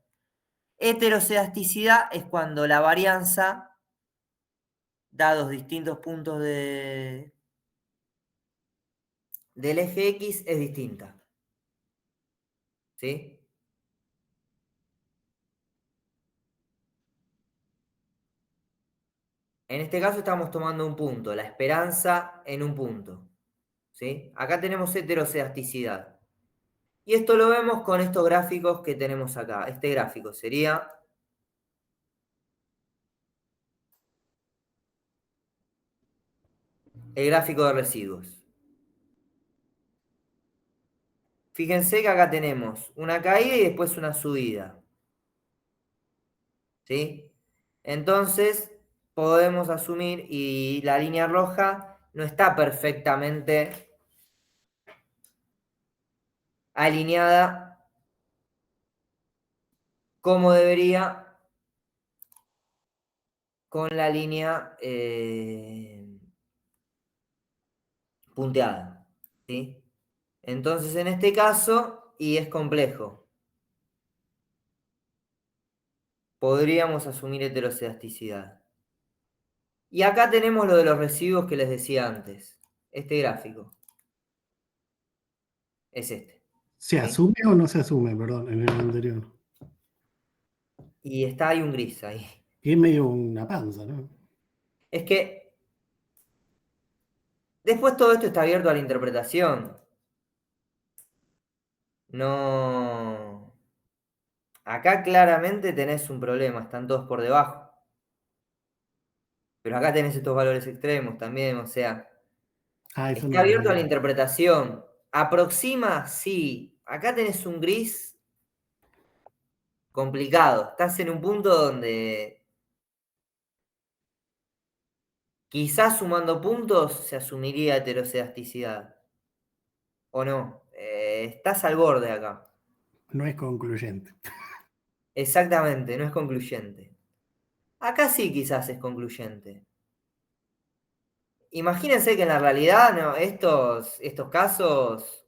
Speaker 1: Heterocedasticidad es cuando la varianza, dados distintos puntos del eje X, es distinta. ¿Sí? En este caso estamos tomando un punto, la esperanza en un punto. ¿Sí? Acá tenemos heterocedasticidad. Y esto lo vemos con estos gráficos que tenemos acá. Este gráfico sería el gráfico de residuos. Fíjense que acá tenemos una caída y después una subida. ¿Sí? Entonces, podemos asumir, y la línea roja no está perfectamente alineada como debería con la línea punteada. ¿Sí? Entonces, en este caso, y es complejo, podríamos asumir heterocedasticidad. Y acá tenemos lo de los residuos que les decía antes. Este gráfico es este.
Speaker 8: ¿Se asume o no se asume? Perdón, en el anterior.
Speaker 1: Y está ahí un gris ahí.
Speaker 8: Y es medio una panza, ¿no?
Speaker 1: Es que después todo esto está abierto a la interpretación. No. Acá claramente tenés un problema, están todos por debajo. Pero acá tenés estos valores extremos también, o sea,
Speaker 8: Eso no
Speaker 1: está
Speaker 8: lo
Speaker 1: abierto a la
Speaker 8: veía.
Speaker 1: interpretación. Aproxima, sí. Acá tenés un gris complicado. Estás en un punto donde quizás sumando puntos se asumiría heterocedasticidad. ¿O no? Estás al borde acá.
Speaker 8: No es concluyente.
Speaker 1: Exactamente, no es concluyente. Acá sí quizás es concluyente. Imagínense que en la realidad no, estos casos,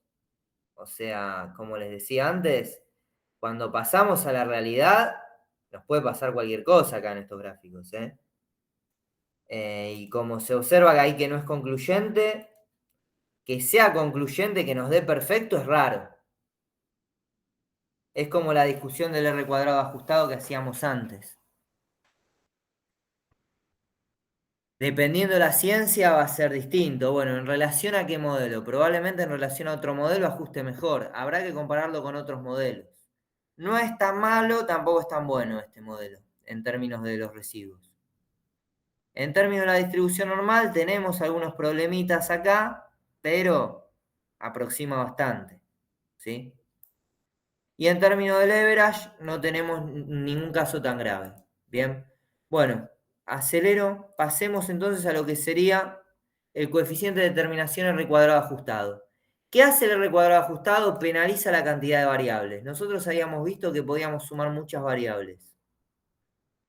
Speaker 1: o sea, como les decía antes, cuando pasamos a la realidad, nos puede pasar cualquier cosa acá en estos gráficos, ¿eh? Y como se observa que ahí que no es concluyente, que sea concluyente, que nos dé perfecto, es raro. Es como la discusión del R cuadrado ajustado que hacíamos antes. Dependiendo de la ciencia va a ser distinto. Bueno, ¿en relación a qué modelo? Probablemente en relación a otro modelo ajuste mejor. Habrá que compararlo con otros modelos. No es tan malo, tampoco es tan bueno este modelo, en términos de los residuos. En términos de la distribución normal, tenemos algunos problemitas acá, pero aproxima bastante, ¿sí? Y en términos de leverage, no tenemos ningún caso tan grave. Bien, bueno, acelero. Pasemos entonces a lo que sería el coeficiente de determinación R cuadrado ajustado. ¿Qué hace el R cuadrado ajustado? Penaliza la cantidad de variables. Nosotros habíamos visto que podíamos sumar muchas variables.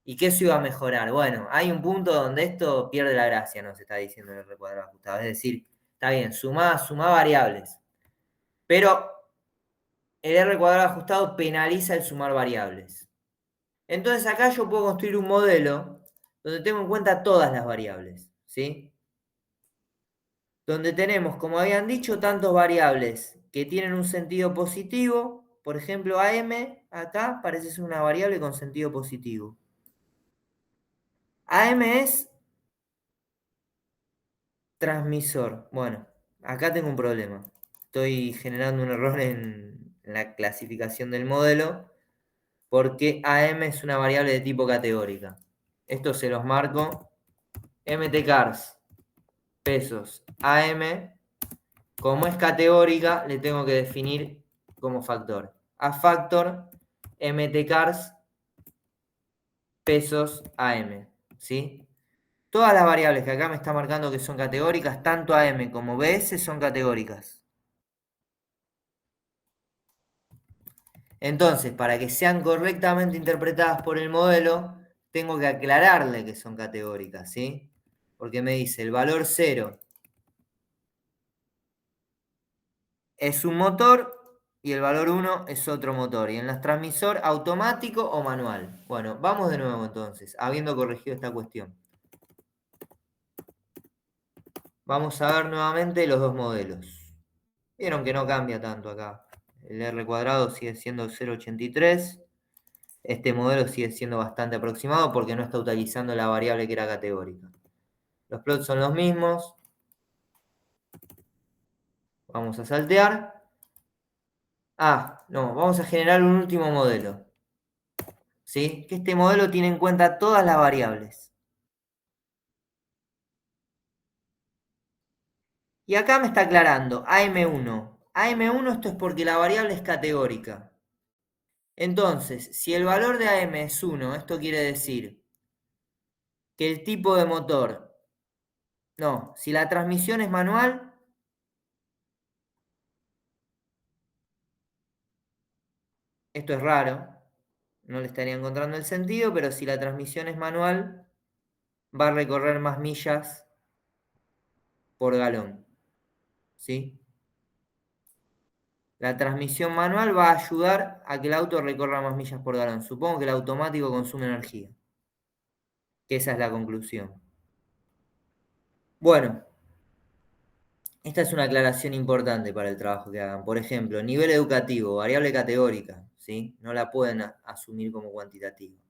Speaker 1: ¿Y qué se iba a mejorar? Bueno, hay un punto donde esto pierde la gracia, nos está diciendo el R cuadrado ajustado. Es decir, está bien, sumá variables. Pero el R cuadrado ajustado penaliza el sumar variables. Entonces acá yo puedo construir un modelo donde tengo en cuenta todas las variables, ¿sí? Donde tenemos, como habían dicho, tantos variables que tienen un sentido positivo. Por ejemplo, AM acá parece ser una variable con sentido positivo. AM es transmisor. Bueno, acá tengo un problema. Estoy generando un error en la clasificación del modelo porque AM es una variable de tipo categórica. Esto se los marco. MTCars, pesos, AM. Como es categórica, le tengo que definir como factor. A factor, MTCars, pesos, AM. ¿Sí? Todas las variables que acá me está marcando que son categóricas, tanto AM como BS, son categóricas. Entonces, para que sean correctamente interpretadas por el modelo, tengo que aclararle que son categóricas, ¿sí? Porque me dice el valor 0 es un motor y el valor 1 es otro motor. Y en el transmisor, automático o manual. Bueno, vamos de nuevo entonces, habiendo corregido esta cuestión. Vamos a ver nuevamente los dos modelos. Vieron que no cambia tanto acá. El R cuadrado sigue siendo 0,83. Este modelo sigue siendo bastante aproximado porque no está utilizando la variable que era categórica. Los plots son los mismos. Vamos a saltear. No, vamos a generar un último modelo. ¿Sí? Que este modelo tiene en cuenta todas las variables. Y acá me está aclarando, AM1. AM1 esto es porque la variable es categórica. Entonces, si el valor de AM es 1, esto quiere decir que el tipo de motor... No, si la transmisión es manual... Esto es raro, no le estaría encontrando el sentido, pero si la transmisión es manual, va a recorrer más millas por galón. ¿Sí? La transmisión manual va a ayudar a que el auto recorra más millas por galón. Supongo que el automático consume energía. Que esa es la conclusión. Bueno, esta es una aclaración importante para el trabajo que hagan. Por ejemplo, nivel educativo, variable categórica, ¿sí? No la pueden asumir como cuantitativa.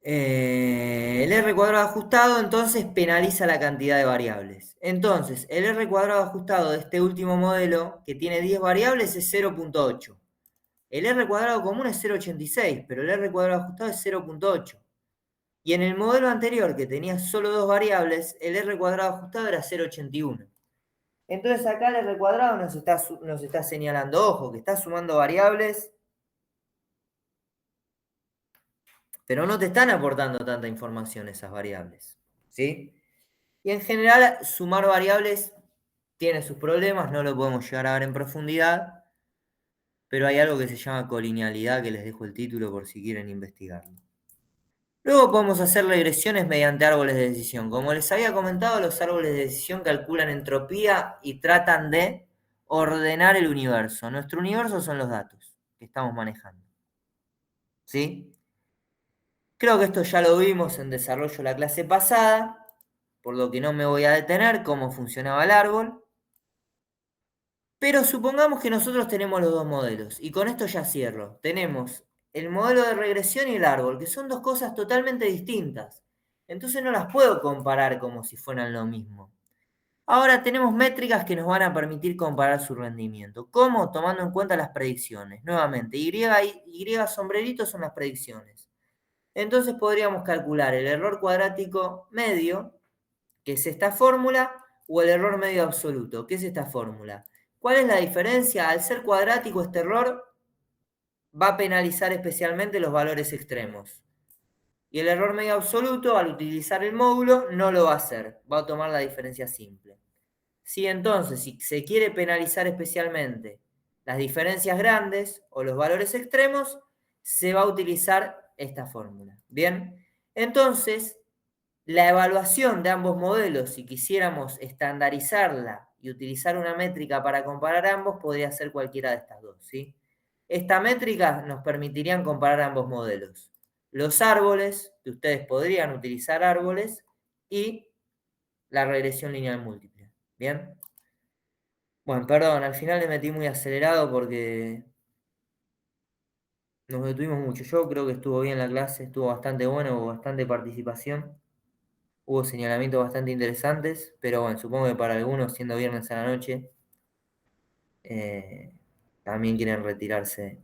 Speaker 1: El R cuadrado ajustado entonces penaliza la cantidad de variables. Entonces, el R cuadrado ajustado de este último modelo, que tiene 10 variables, es 0,8. El R cuadrado común es 0,86, pero el R cuadrado ajustado es 0,8. Y en el modelo anterior, que tenía solo 2 variables, el R cuadrado ajustado era 0,81. Entonces acá el R cuadrado nos está señalando, ojo, que está sumando variables, pero no te están aportando tanta información esas variables, ¿sí? Y en general, sumar variables tiene sus problemas, no lo podemos llegar a ver en profundidad, pero hay algo que se llama colinealidad, que les dejo el título por si quieren investigarlo. Luego podemos hacer regresiones mediante árboles de decisión. Como les había comentado, los árboles de decisión calculan entropía y tratan de ordenar el universo. Nuestro universo son los datos que estamos manejando. ¿Sí? Creo que esto ya lo vimos en desarrollo la clase pasada, por lo que no me voy a detener cómo funcionaba el árbol. Pero supongamos que nosotros tenemos los dos modelos, y con esto ya cierro. Tenemos el modelo de regresión y el árbol, que son dos cosas totalmente distintas. Entonces no las puedo comparar como si fueran lo mismo. Ahora tenemos métricas que nos van a permitir comparar su rendimiento. ¿Cómo? Tomando en cuenta las predicciones. Nuevamente, Y sombreritos son las predicciones. Entonces podríamos calcular el error cuadrático medio, que es esta fórmula, o el error medio absoluto, que es esta fórmula. ¿Cuál es la diferencia? Al ser cuadrático, este error va a penalizar especialmente los valores extremos. Y el error medio absoluto, al utilizar el módulo, no lo va a hacer. Va a tomar la diferencia simple. Si entonces, si se quiere penalizar especialmente las diferencias grandes o los valores extremos, se va a utilizar esta fórmula. Bien, entonces, la evaluación de ambos modelos, si quisiéramos estandarizarla y utilizar una métrica para comparar ambos, podría ser cualquiera de estas dos, ¿sí? Esta métrica nos permitirían comparar ambos modelos. Los árboles, que ustedes podrían utilizar árboles, y la regresión lineal múltiple. ¿Bien? Bueno, perdón, al final le metí muy acelerado porque nos detuvimos mucho. Yo creo que estuvo bien la clase, estuvo bastante bueno, hubo bastante participación, hubo señalamientos bastante interesantes, pero bueno, supongo que para algunos, siendo viernes a la noche, también quieren retirarse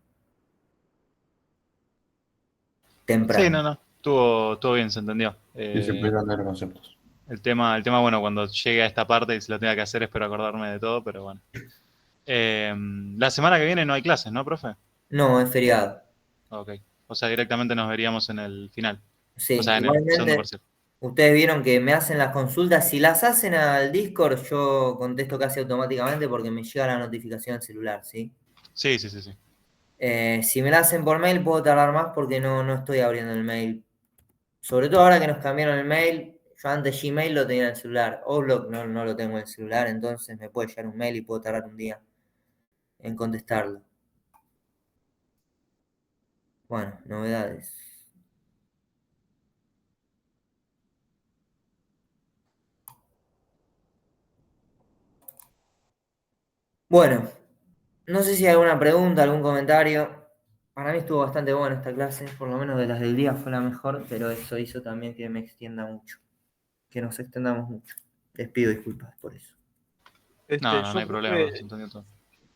Speaker 1: temprano.
Speaker 2: Sí, no. Estuvo bien, se entendió.
Speaker 6: Y se pudieron ver conceptos.
Speaker 2: El tema, bueno, cuando llegue a esta parte y si lo tenga que hacer, espero acordarme de todo, pero bueno. La semana que viene no hay clases, ¿no, profe?
Speaker 1: No, es feriado.
Speaker 2: Ok. O sea, directamente nos veríamos en el final.
Speaker 1: Sí,
Speaker 2: O sea, en el segundo
Speaker 1: igualmente,
Speaker 2: parcial.
Speaker 1: ustedes vieron que me hacen las consultas. Si las hacen al Discord, yo contesto casi automáticamente porque me llega la notificación al celular, ¿sí?
Speaker 2: Sí.
Speaker 1: Si me la hacen por mail, puedo tardar más porque no estoy abriendo el mail. Sobre todo ahora que nos cambiaron el mail. Yo antes Gmail lo tenía en el celular. Outlook no lo tengo en el celular, entonces me puede llegar un mail y puedo tardar un día en contestarlo. Bueno, novedades. Bueno, no sé si hay alguna pregunta, algún comentario. Para mí estuvo bastante buena esta clase, por lo menos de las del día fue la mejor, pero eso hizo también que me extienda mucho, que nos extendamos mucho. Les pido disculpas por eso.
Speaker 2: No
Speaker 9: Yo,
Speaker 2: hay problema,
Speaker 9: profe,
Speaker 2: se entendió todo.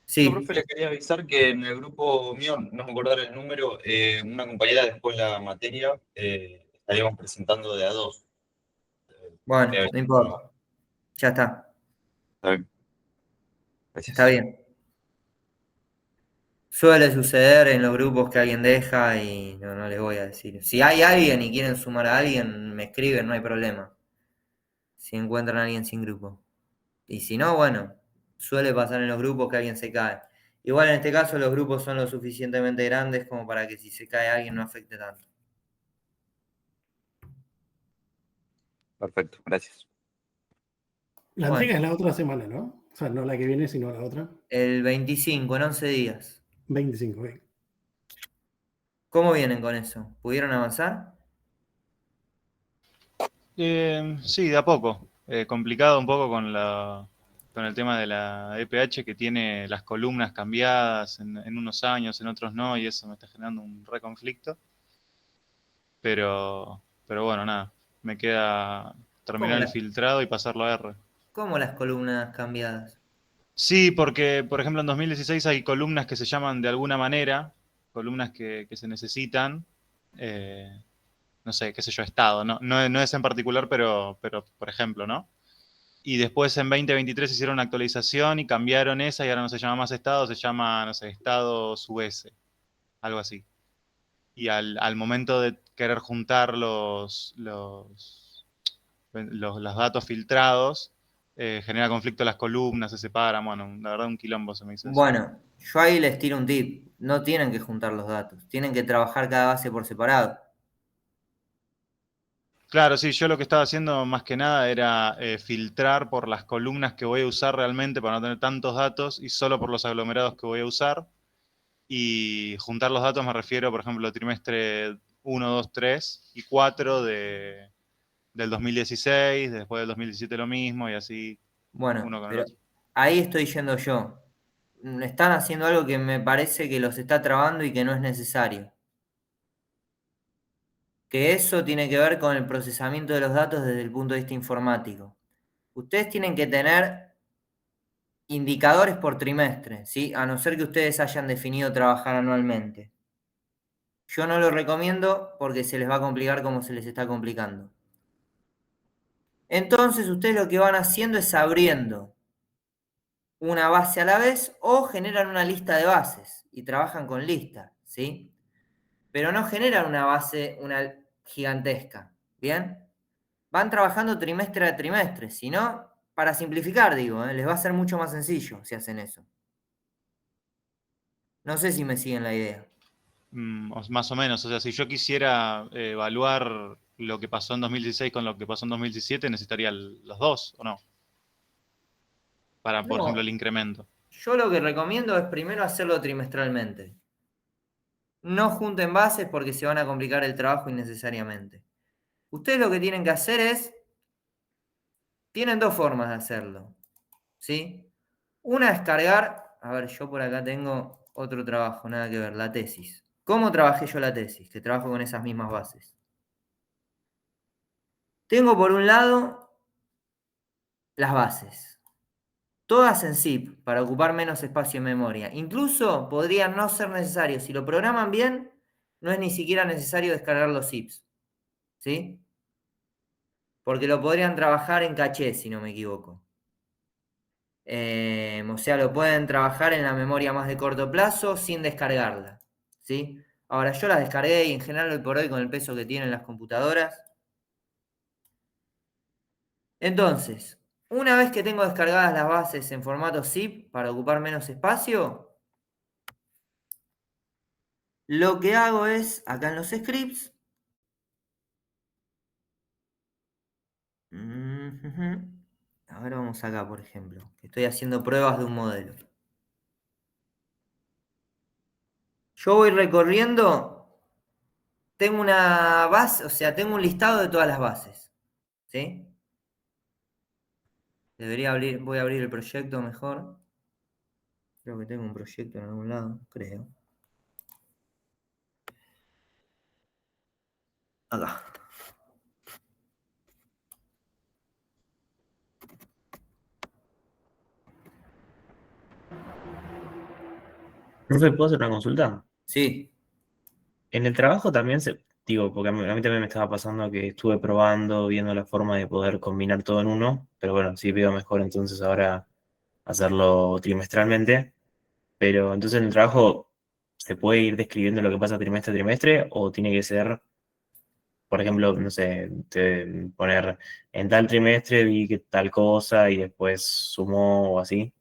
Speaker 1: Sí,
Speaker 9: yo, profe, le quería avisar que en el grupo mío, no me acordar el número, una compañera después de la materia estaríamos presentando de a dos.
Speaker 1: bueno, no importa. Ya está,
Speaker 9: Está bien. Gracias.
Speaker 1: está bien. Suele suceder en los grupos que alguien deja y no les voy a decir. Si hay alguien y quieren sumar a alguien, me escriben, no hay problema. Si encuentran a alguien sin grupo. Y si no, bueno, suele pasar en los grupos que alguien se cae. Igual en este caso los grupos son lo suficientemente grandes como para que si se cae alguien no afecte tanto.
Speaker 9: Perfecto, gracias.
Speaker 8: La
Speaker 1: Bueno.
Speaker 8: entrega es la otra semana, ¿no? O sea, no la que viene, sino la otra.
Speaker 1: El 25, en 11 días.
Speaker 8: 25, ok.
Speaker 1: ¿Cómo vienen con eso? ¿Pudieron avanzar?
Speaker 2: Sí, de a poco. Complicado un poco con el tema de la EPH que tiene las columnas cambiadas en unos años, en otros no, y eso me está generando un reconflicto. Pero bueno, nada. Me queda terminar el filtrado y pasarlo a R.
Speaker 1: ¿Cómo las columnas cambiadas?
Speaker 2: Sí, porque, por ejemplo, en 2016 hay columnas que se llaman de alguna manera, columnas que se necesitan, no sé, qué sé yo, estado, no es en particular, pero por ejemplo, ¿no? Y después en 2023 hicieron una actualización y cambiaron esa y ahora no se llama más estado, se llama, no sé, estado US, algo así. Y al momento de querer juntar los datos filtrados, genera conflicto las columnas, se separan, bueno, la verdad un quilombo se me hizo eso.
Speaker 1: Bueno, yo ahí les tiro un tip. No tienen que juntar los datos, tienen que trabajar cada base por separado.
Speaker 2: Claro, sí, yo lo que estaba haciendo más que nada era filtrar por las columnas que voy a usar realmente para no tener tantos datos y solo por los aglomerados que voy a usar. Y juntar los datos me refiero, por ejemplo, trimestre 1, 2, 3 y 4 del 2016, después del 2017 lo mismo y así
Speaker 1: Bueno,
Speaker 2: uno con el
Speaker 1: pero
Speaker 2: otro.
Speaker 1: ahí estoy yendo yo. Están haciendo algo que me parece que los está trabando y que no es necesario. que eso tiene que ver con el procesamiento de los datos desde el punto de vista informático. Ustedes tienen que tener indicadores por trimestre, ¿sí? A no ser que ustedes hayan definido trabajar anualmente. Yo no lo recomiendo porque se les va a complicar como se les está complicando. Entonces, ustedes lo que van haciendo es abriendo una base a la vez o generan una lista de bases y trabajan con listas, ¿sí? Pero no generan una base, una gigantesca, ¿bien? Van trabajando trimestre a trimestre, si no, para simplificar, digo, les va a ser mucho más sencillo si hacen eso. No sé si me siguen la idea.
Speaker 2: Más o menos, o sea, si yo quisiera evaluar lo que pasó en 2016 con lo que pasó en 2017, necesitaría los dos, ¿o no? Para, por
Speaker 1: No.
Speaker 2: ejemplo, el incremento.
Speaker 1: Yo lo que recomiendo es primero hacerlo trimestralmente. No junten bases porque se van a complicar el trabajo innecesariamente. Ustedes lo que tienen que hacer es... Tienen dos formas de hacerlo, ¿sí? Una es cargar... A ver, yo por acá tengo otro trabajo, nada que ver, la tesis. ¿Cómo trabajé yo la tesis? Que trabajo con esas mismas bases. Tengo por un lado las bases. Todas en zip, para ocupar menos espacio en memoria. Incluso podrían no ser necesarios. Si lo programan bien, no es ni siquiera necesario descargar los zips, ¿sí? Porque lo podrían trabajar en caché, si no me equivoco. O sea, lo pueden trabajar en la memoria más de corto plazo sin descargarla, ¿sí? Ahora, yo las descargué y en general hoy por hoy con el peso que tienen las computadoras. Entonces, una vez que tengo descargadas las bases en formato zip para ocupar menos espacio, lo que hago es, acá en los scripts, ahora vamos acá, por ejemplo, que estoy haciendo pruebas de un modelo. Yo voy recorriendo, tengo una base, o sea, tengo un listado de todas las bases, ¿sí? Voy a abrir el proyecto mejor. Creo que tengo un proyecto en algún lado, creo. Acá.
Speaker 4: Profe, ¿puedo hacer una consulta?
Speaker 1: Sí.
Speaker 4: En el trabajo también digo, porque a mí también me estaba pasando que estuve probando, viendo la forma de poder combinar todo en uno, pero bueno, sí veo mejor entonces ahora hacerlo trimestralmente. Pero entonces en el trabajo se puede ir describiendo lo que pasa trimestre a trimestre o tiene que ser, por ejemplo, no sé, poner en tal trimestre vi que tal cosa y después sumó o así.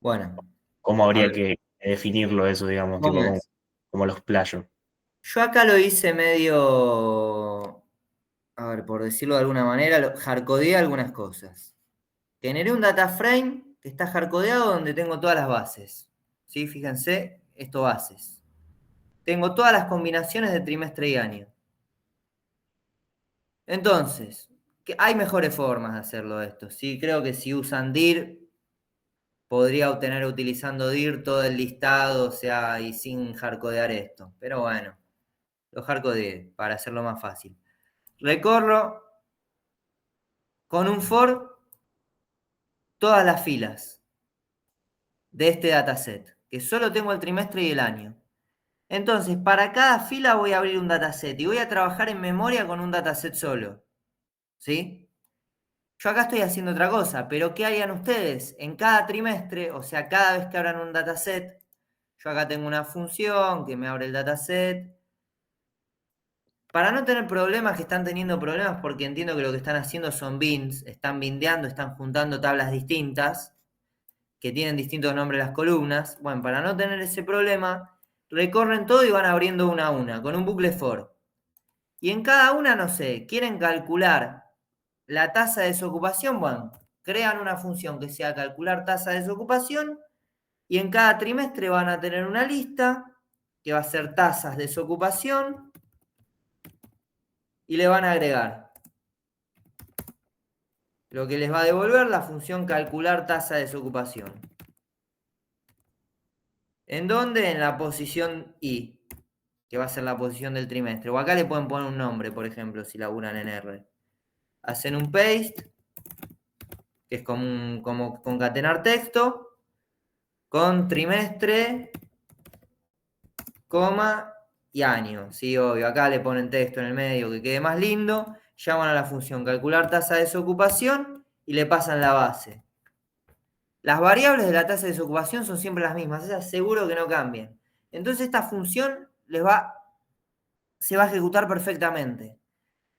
Speaker 1: Bueno,
Speaker 4: ¿Cómo
Speaker 1: a
Speaker 4: habría
Speaker 1: ver.
Speaker 4: que definirlo eso, digamos, tipo
Speaker 1: ¿Cómo es?
Speaker 4: como los playos?
Speaker 1: Yo acá lo hice medio, a ver, por decirlo de alguna manera, hardcodeé algunas cosas. Generé un data frame que está hardcodeado donde tengo todas las bases. ¿Sí? Fíjense, esto bases. Tengo todas las combinaciones de trimestre y año. Entonces, hay mejores formas de hacerlo esto. Sí, creo que si usan dir, podría obtener utilizando dir todo el listado, o sea, y sin hardcodear esto. Pero bueno, lo hardcodeé para hacerlo más fácil. Recorro con un for todas las filas de este dataset, que solo tengo el trimestre y el año. Entonces, para cada fila voy a abrir un dataset y voy a trabajar en memoria con un dataset solo. ¿Sí? Yo acá estoy haciendo otra cosa, pero ¿qué harían ustedes? En cada trimestre, o sea, cada vez que abran un dataset, yo acá tengo una función que me abre el dataset. Para no tener problemas, que están teniendo problemas porque entiendo que lo que están haciendo son bins, están bindeando, están juntando tablas distintas, que tienen distintos nombres las columnas. Bueno, para no tener ese problema, recorren todo y van abriendo una a una, con un bucle for. Y en cada una, no sé, quieren calcular la tasa de desocupación, bueno, crean una función que sea calcular tasa de desocupación y en cada trimestre van a tener una lista que va a ser tasas de desocupación y le van a agregar lo que les va a devolver la función calcular tasa de desocupación. ¿En dónde? En la posición I. que va a ser la posición del trimestre. O acá le pueden poner un nombre, por ejemplo, si laburan en R. Hacen un paste, que es como concatenar texto, con trimestre, coma y año. Sí, obvio. Acá le ponen texto en el medio que quede más lindo. Llaman a la función calcular tasa de desocupación y le pasan la base. Las variables de la tasa de desocupación son siempre las mismas. Esas seguro que no cambian. Entonces esta función se va a ejecutar perfectamente.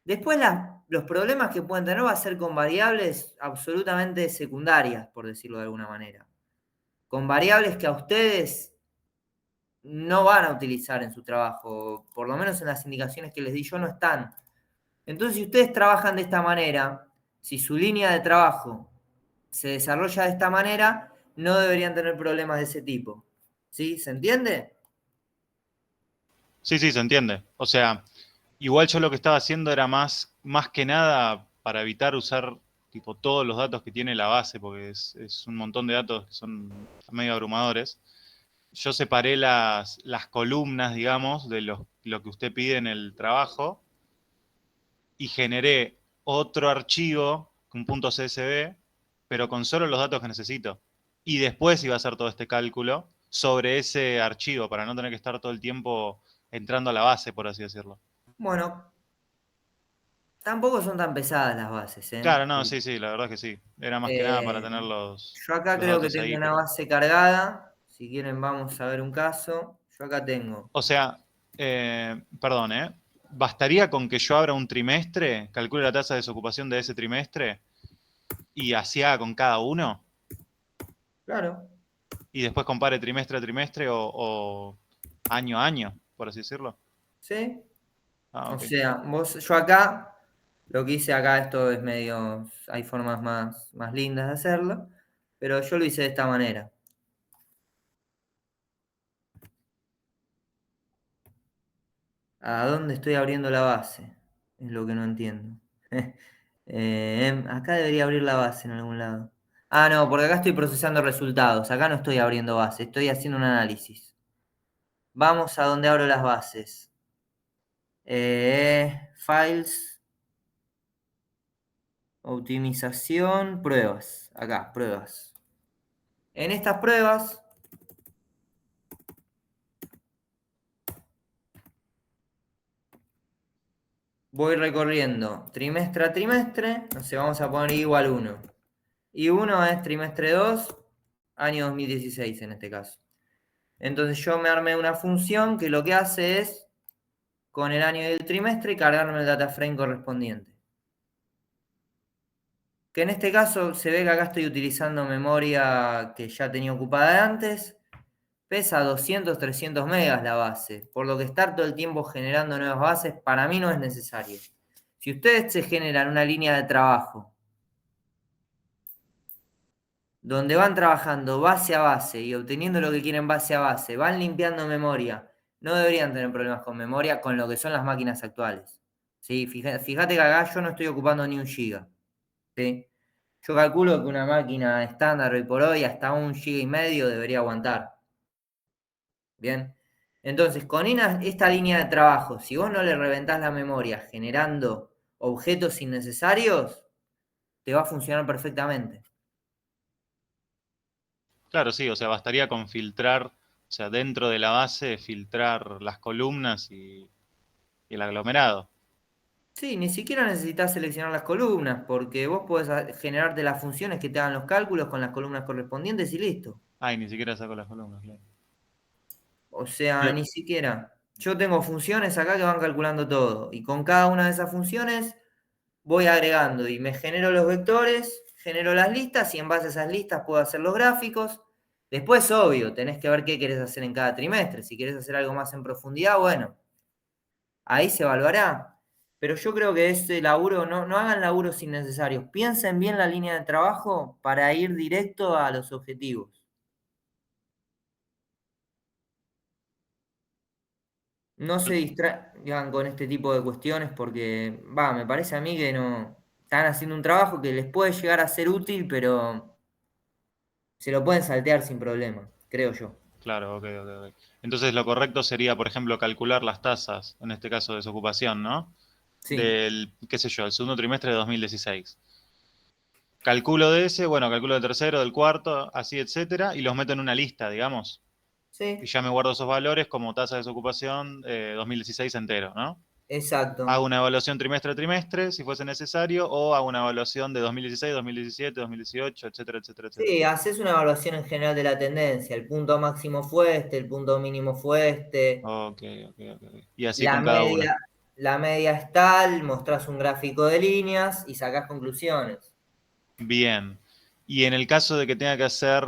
Speaker 1: Después los problemas que pueden tener va a ser con variables absolutamente secundarias, por decirlo de alguna manera. Con variables que a ustedes no van a utilizar en su trabajo, por lo menos en las indicaciones que les di yo no están. Entonces, si ustedes trabajan de esta manera, si su línea de trabajo se desarrolla de esta manera, no deberían tener problemas de ese tipo. ¿Sí? ¿Se entiende?
Speaker 2: Sí, se entiende. O sea, igual yo lo que estaba haciendo era más que nada para evitar usar tipo todos los datos que tiene la base, porque es un montón de datos que son medio abrumadores. Yo separé las columnas, digamos, de lo que usted pide en el trabajo y generé otro archivo, un punto .csv, pero con solo los datos que necesito. Y después iba a hacer todo este cálculo sobre ese archivo para no tener que estar todo el tiempo entrando a la base, por así decirlo.
Speaker 1: Bueno, tampoco son tan pesadas las bases, ¿eh?
Speaker 2: Claro, no, sí, la verdad es que sí. Era más que nada para tener
Speaker 1: Yo acá
Speaker 2: los
Speaker 1: creo que
Speaker 2: datos
Speaker 1: tengo
Speaker 2: ahí.
Speaker 1: una base cargada. Si quieren, vamos a ver un caso. Yo acá tengo.
Speaker 2: O sea, perdón, ¿eh? ¿Bastaría con que yo abra un trimestre, calcule la tasa de desocupación de ese trimestre y así haga con cada uno?
Speaker 1: Claro.
Speaker 2: Y después compare trimestre a trimestre o año a año, por así decirlo.
Speaker 1: ¿Sí?
Speaker 2: Ah,
Speaker 1: O
Speaker 2: ok.
Speaker 1: sea, yo acá, lo que hice acá, esto es medio, hay formas más lindas de hacerlo, pero yo lo hice de esta manera. ¿A dónde estoy abriendo la base? Es lo que no entiendo. Acá debería abrir la base en algún lado. Ah, no, porque acá estoy procesando resultados. Acá no estoy abriendo base, estoy haciendo un análisis. Vamos a donde abro las bases. Files, optimización, pruebas. Acá, pruebas. En estas pruebas voy recorriendo trimestre a trimestre. No sé, vamos a poner igual 1. Y 1 es trimestre 2, año 2016 en este caso. Entonces yo me armé una función que lo que hace es, con el año y el trimestre, cargarme el data frame correspondiente. Que en este caso se ve que acá estoy utilizando memoria que ya tenía ocupada de antes. Pesa 200, 300 megas la base, por lo que estar todo el tiempo generando nuevas bases para mí no es necesario. Si ustedes se generan una línea de trabajo donde van trabajando base a base y obteniendo lo que quieren base a base, van limpiando memoria, no deberían tener problemas con memoria con lo que son las máquinas actuales. ¿Sí? Fíjate que acá yo no estoy ocupando ni un giga. ¿Sí? Yo calculo que una máquina estándar hoy por hoy hasta 1,5 GB debería aguantar. Bien. Entonces, con esta línea de trabajo, si vos no le reventás la memoria generando objetos innecesarios, te va a funcionar perfectamente.
Speaker 2: Claro, sí, o sea, bastaría con filtrar, o sea, dentro de la base, filtrar las columnas y el aglomerado.
Speaker 1: Sí, ni siquiera necesitas seleccionar las columnas, porque vos podés generarte las funciones que te hagan los cálculos con las columnas correspondientes y listo.
Speaker 2: Ay, ni siquiera saco las columnas, claro.
Speaker 1: O sea,
Speaker 2: Lo-
Speaker 1: ni siquiera. Yo tengo funciones acá que van calculando todo, y con cada una de esas funciones voy agregando y me genero los vectores, genero las listas y en base a esas listas puedo hacer los gráficos. Después, obvio, tenés que ver qué querés hacer en cada trimestre. Si querés hacer algo más en profundidad, bueno, ahí se evaluará. Pero yo creo que ese laburo, no hagan laburos innecesarios. Piensen bien la línea de trabajo para ir directo a los objetivos. No se distraigan con este tipo de cuestiones porque, me parece a mí que no están haciendo un trabajo que les puede llegar a ser útil, pero se lo pueden saltear sin problema, creo yo.
Speaker 2: Claro, ok. Entonces lo correcto sería, por ejemplo, calcular las tasas, en este caso de desocupación, ¿no?
Speaker 1: Sí,
Speaker 2: Del, qué sé yo, el segundo trimestre de 2016. Calculo de ese, bueno, calculo del tercero, del cuarto, así, etcétera, y los meto en una lista, digamos. Y
Speaker 1: sí,
Speaker 2: ya me guardo esos valores como tasa de desocupación 2016 entero, ¿no?
Speaker 1: exacto.
Speaker 2: Hago una evaluación trimestre a trimestre, si fuese necesario, o hago una evaluación de 2016, 2017, 2018, etcétera, etcétera, etcétera.
Speaker 1: Sí, haces una evaluación en general de la tendencia. El punto máximo fue este, el punto mínimo fue este.
Speaker 2: Ok. Y así
Speaker 1: La
Speaker 2: con cada uno.
Speaker 1: media, la media es tal, mostrás un gráfico de líneas y sacás conclusiones.
Speaker 2: Bien. Y en el caso de que tenga que hacer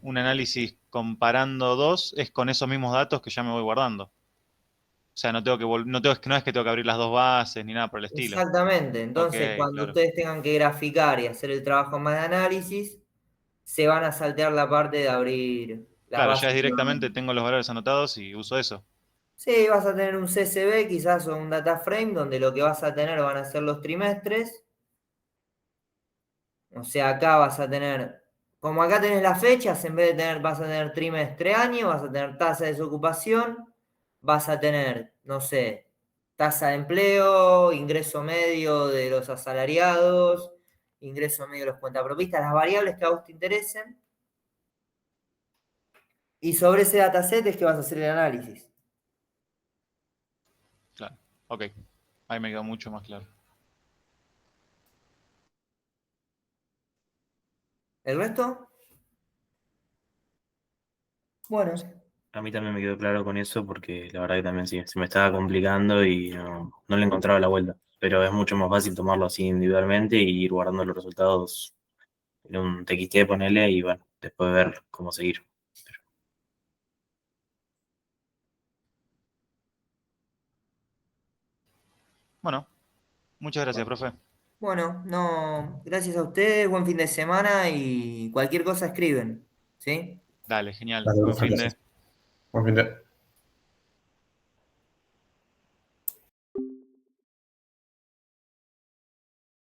Speaker 2: un análisis comparando dos, es con esos mismos datos que ya me voy guardando. O sea, no tengo que no es que tengo que abrir las dos bases ni nada por el estilo.
Speaker 1: Exactamente.
Speaker 2: Ok,
Speaker 1: Entonces, cuando
Speaker 2: claro.
Speaker 1: ustedes tengan que graficar y hacer el trabajo más de análisis, se van a saltear la parte de abrir las
Speaker 2: Claro, ya es
Speaker 1: bases
Speaker 2: directamente,
Speaker 1: nuevamente.
Speaker 2: tengo los valores anotados y uso eso.
Speaker 1: Sí, vas a tener un CSV quizás o un data frame donde lo que vas a tener van a ser los trimestres. O sea, acá vas a tener, como acá tenés las fechas, en vez de tener, vas a tener trimestre año, vas a tener tasa de desocupación, vas a tener, no sé, tasa de empleo, ingreso medio de los asalariados, ingreso medio de los cuentapropistas, las variables que a vos te interesen. Y sobre ese dataset es que vas a hacer el análisis.
Speaker 2: Claro. Ok. Ahí me quedó mucho más claro.
Speaker 1: ¿El resto? Bueno,
Speaker 4: A mí también me quedó claro con eso porque la verdad que también sí, se me estaba complicando y no le encontraba la vuelta. Pero es mucho más fácil tomarlo así individualmente y ir guardando los resultados en un TXT, ponerle y bueno, después ver cómo seguir.
Speaker 2: Bueno, muchas gracias, profe.
Speaker 1: bueno, no, gracias a ustedes, buen fin de semana y cualquier cosa escriben, ¿sí?
Speaker 2: Dale, genial.
Speaker 6: Dale,
Speaker 2: Buen fin de.
Speaker 6: gracias. Buen fin de-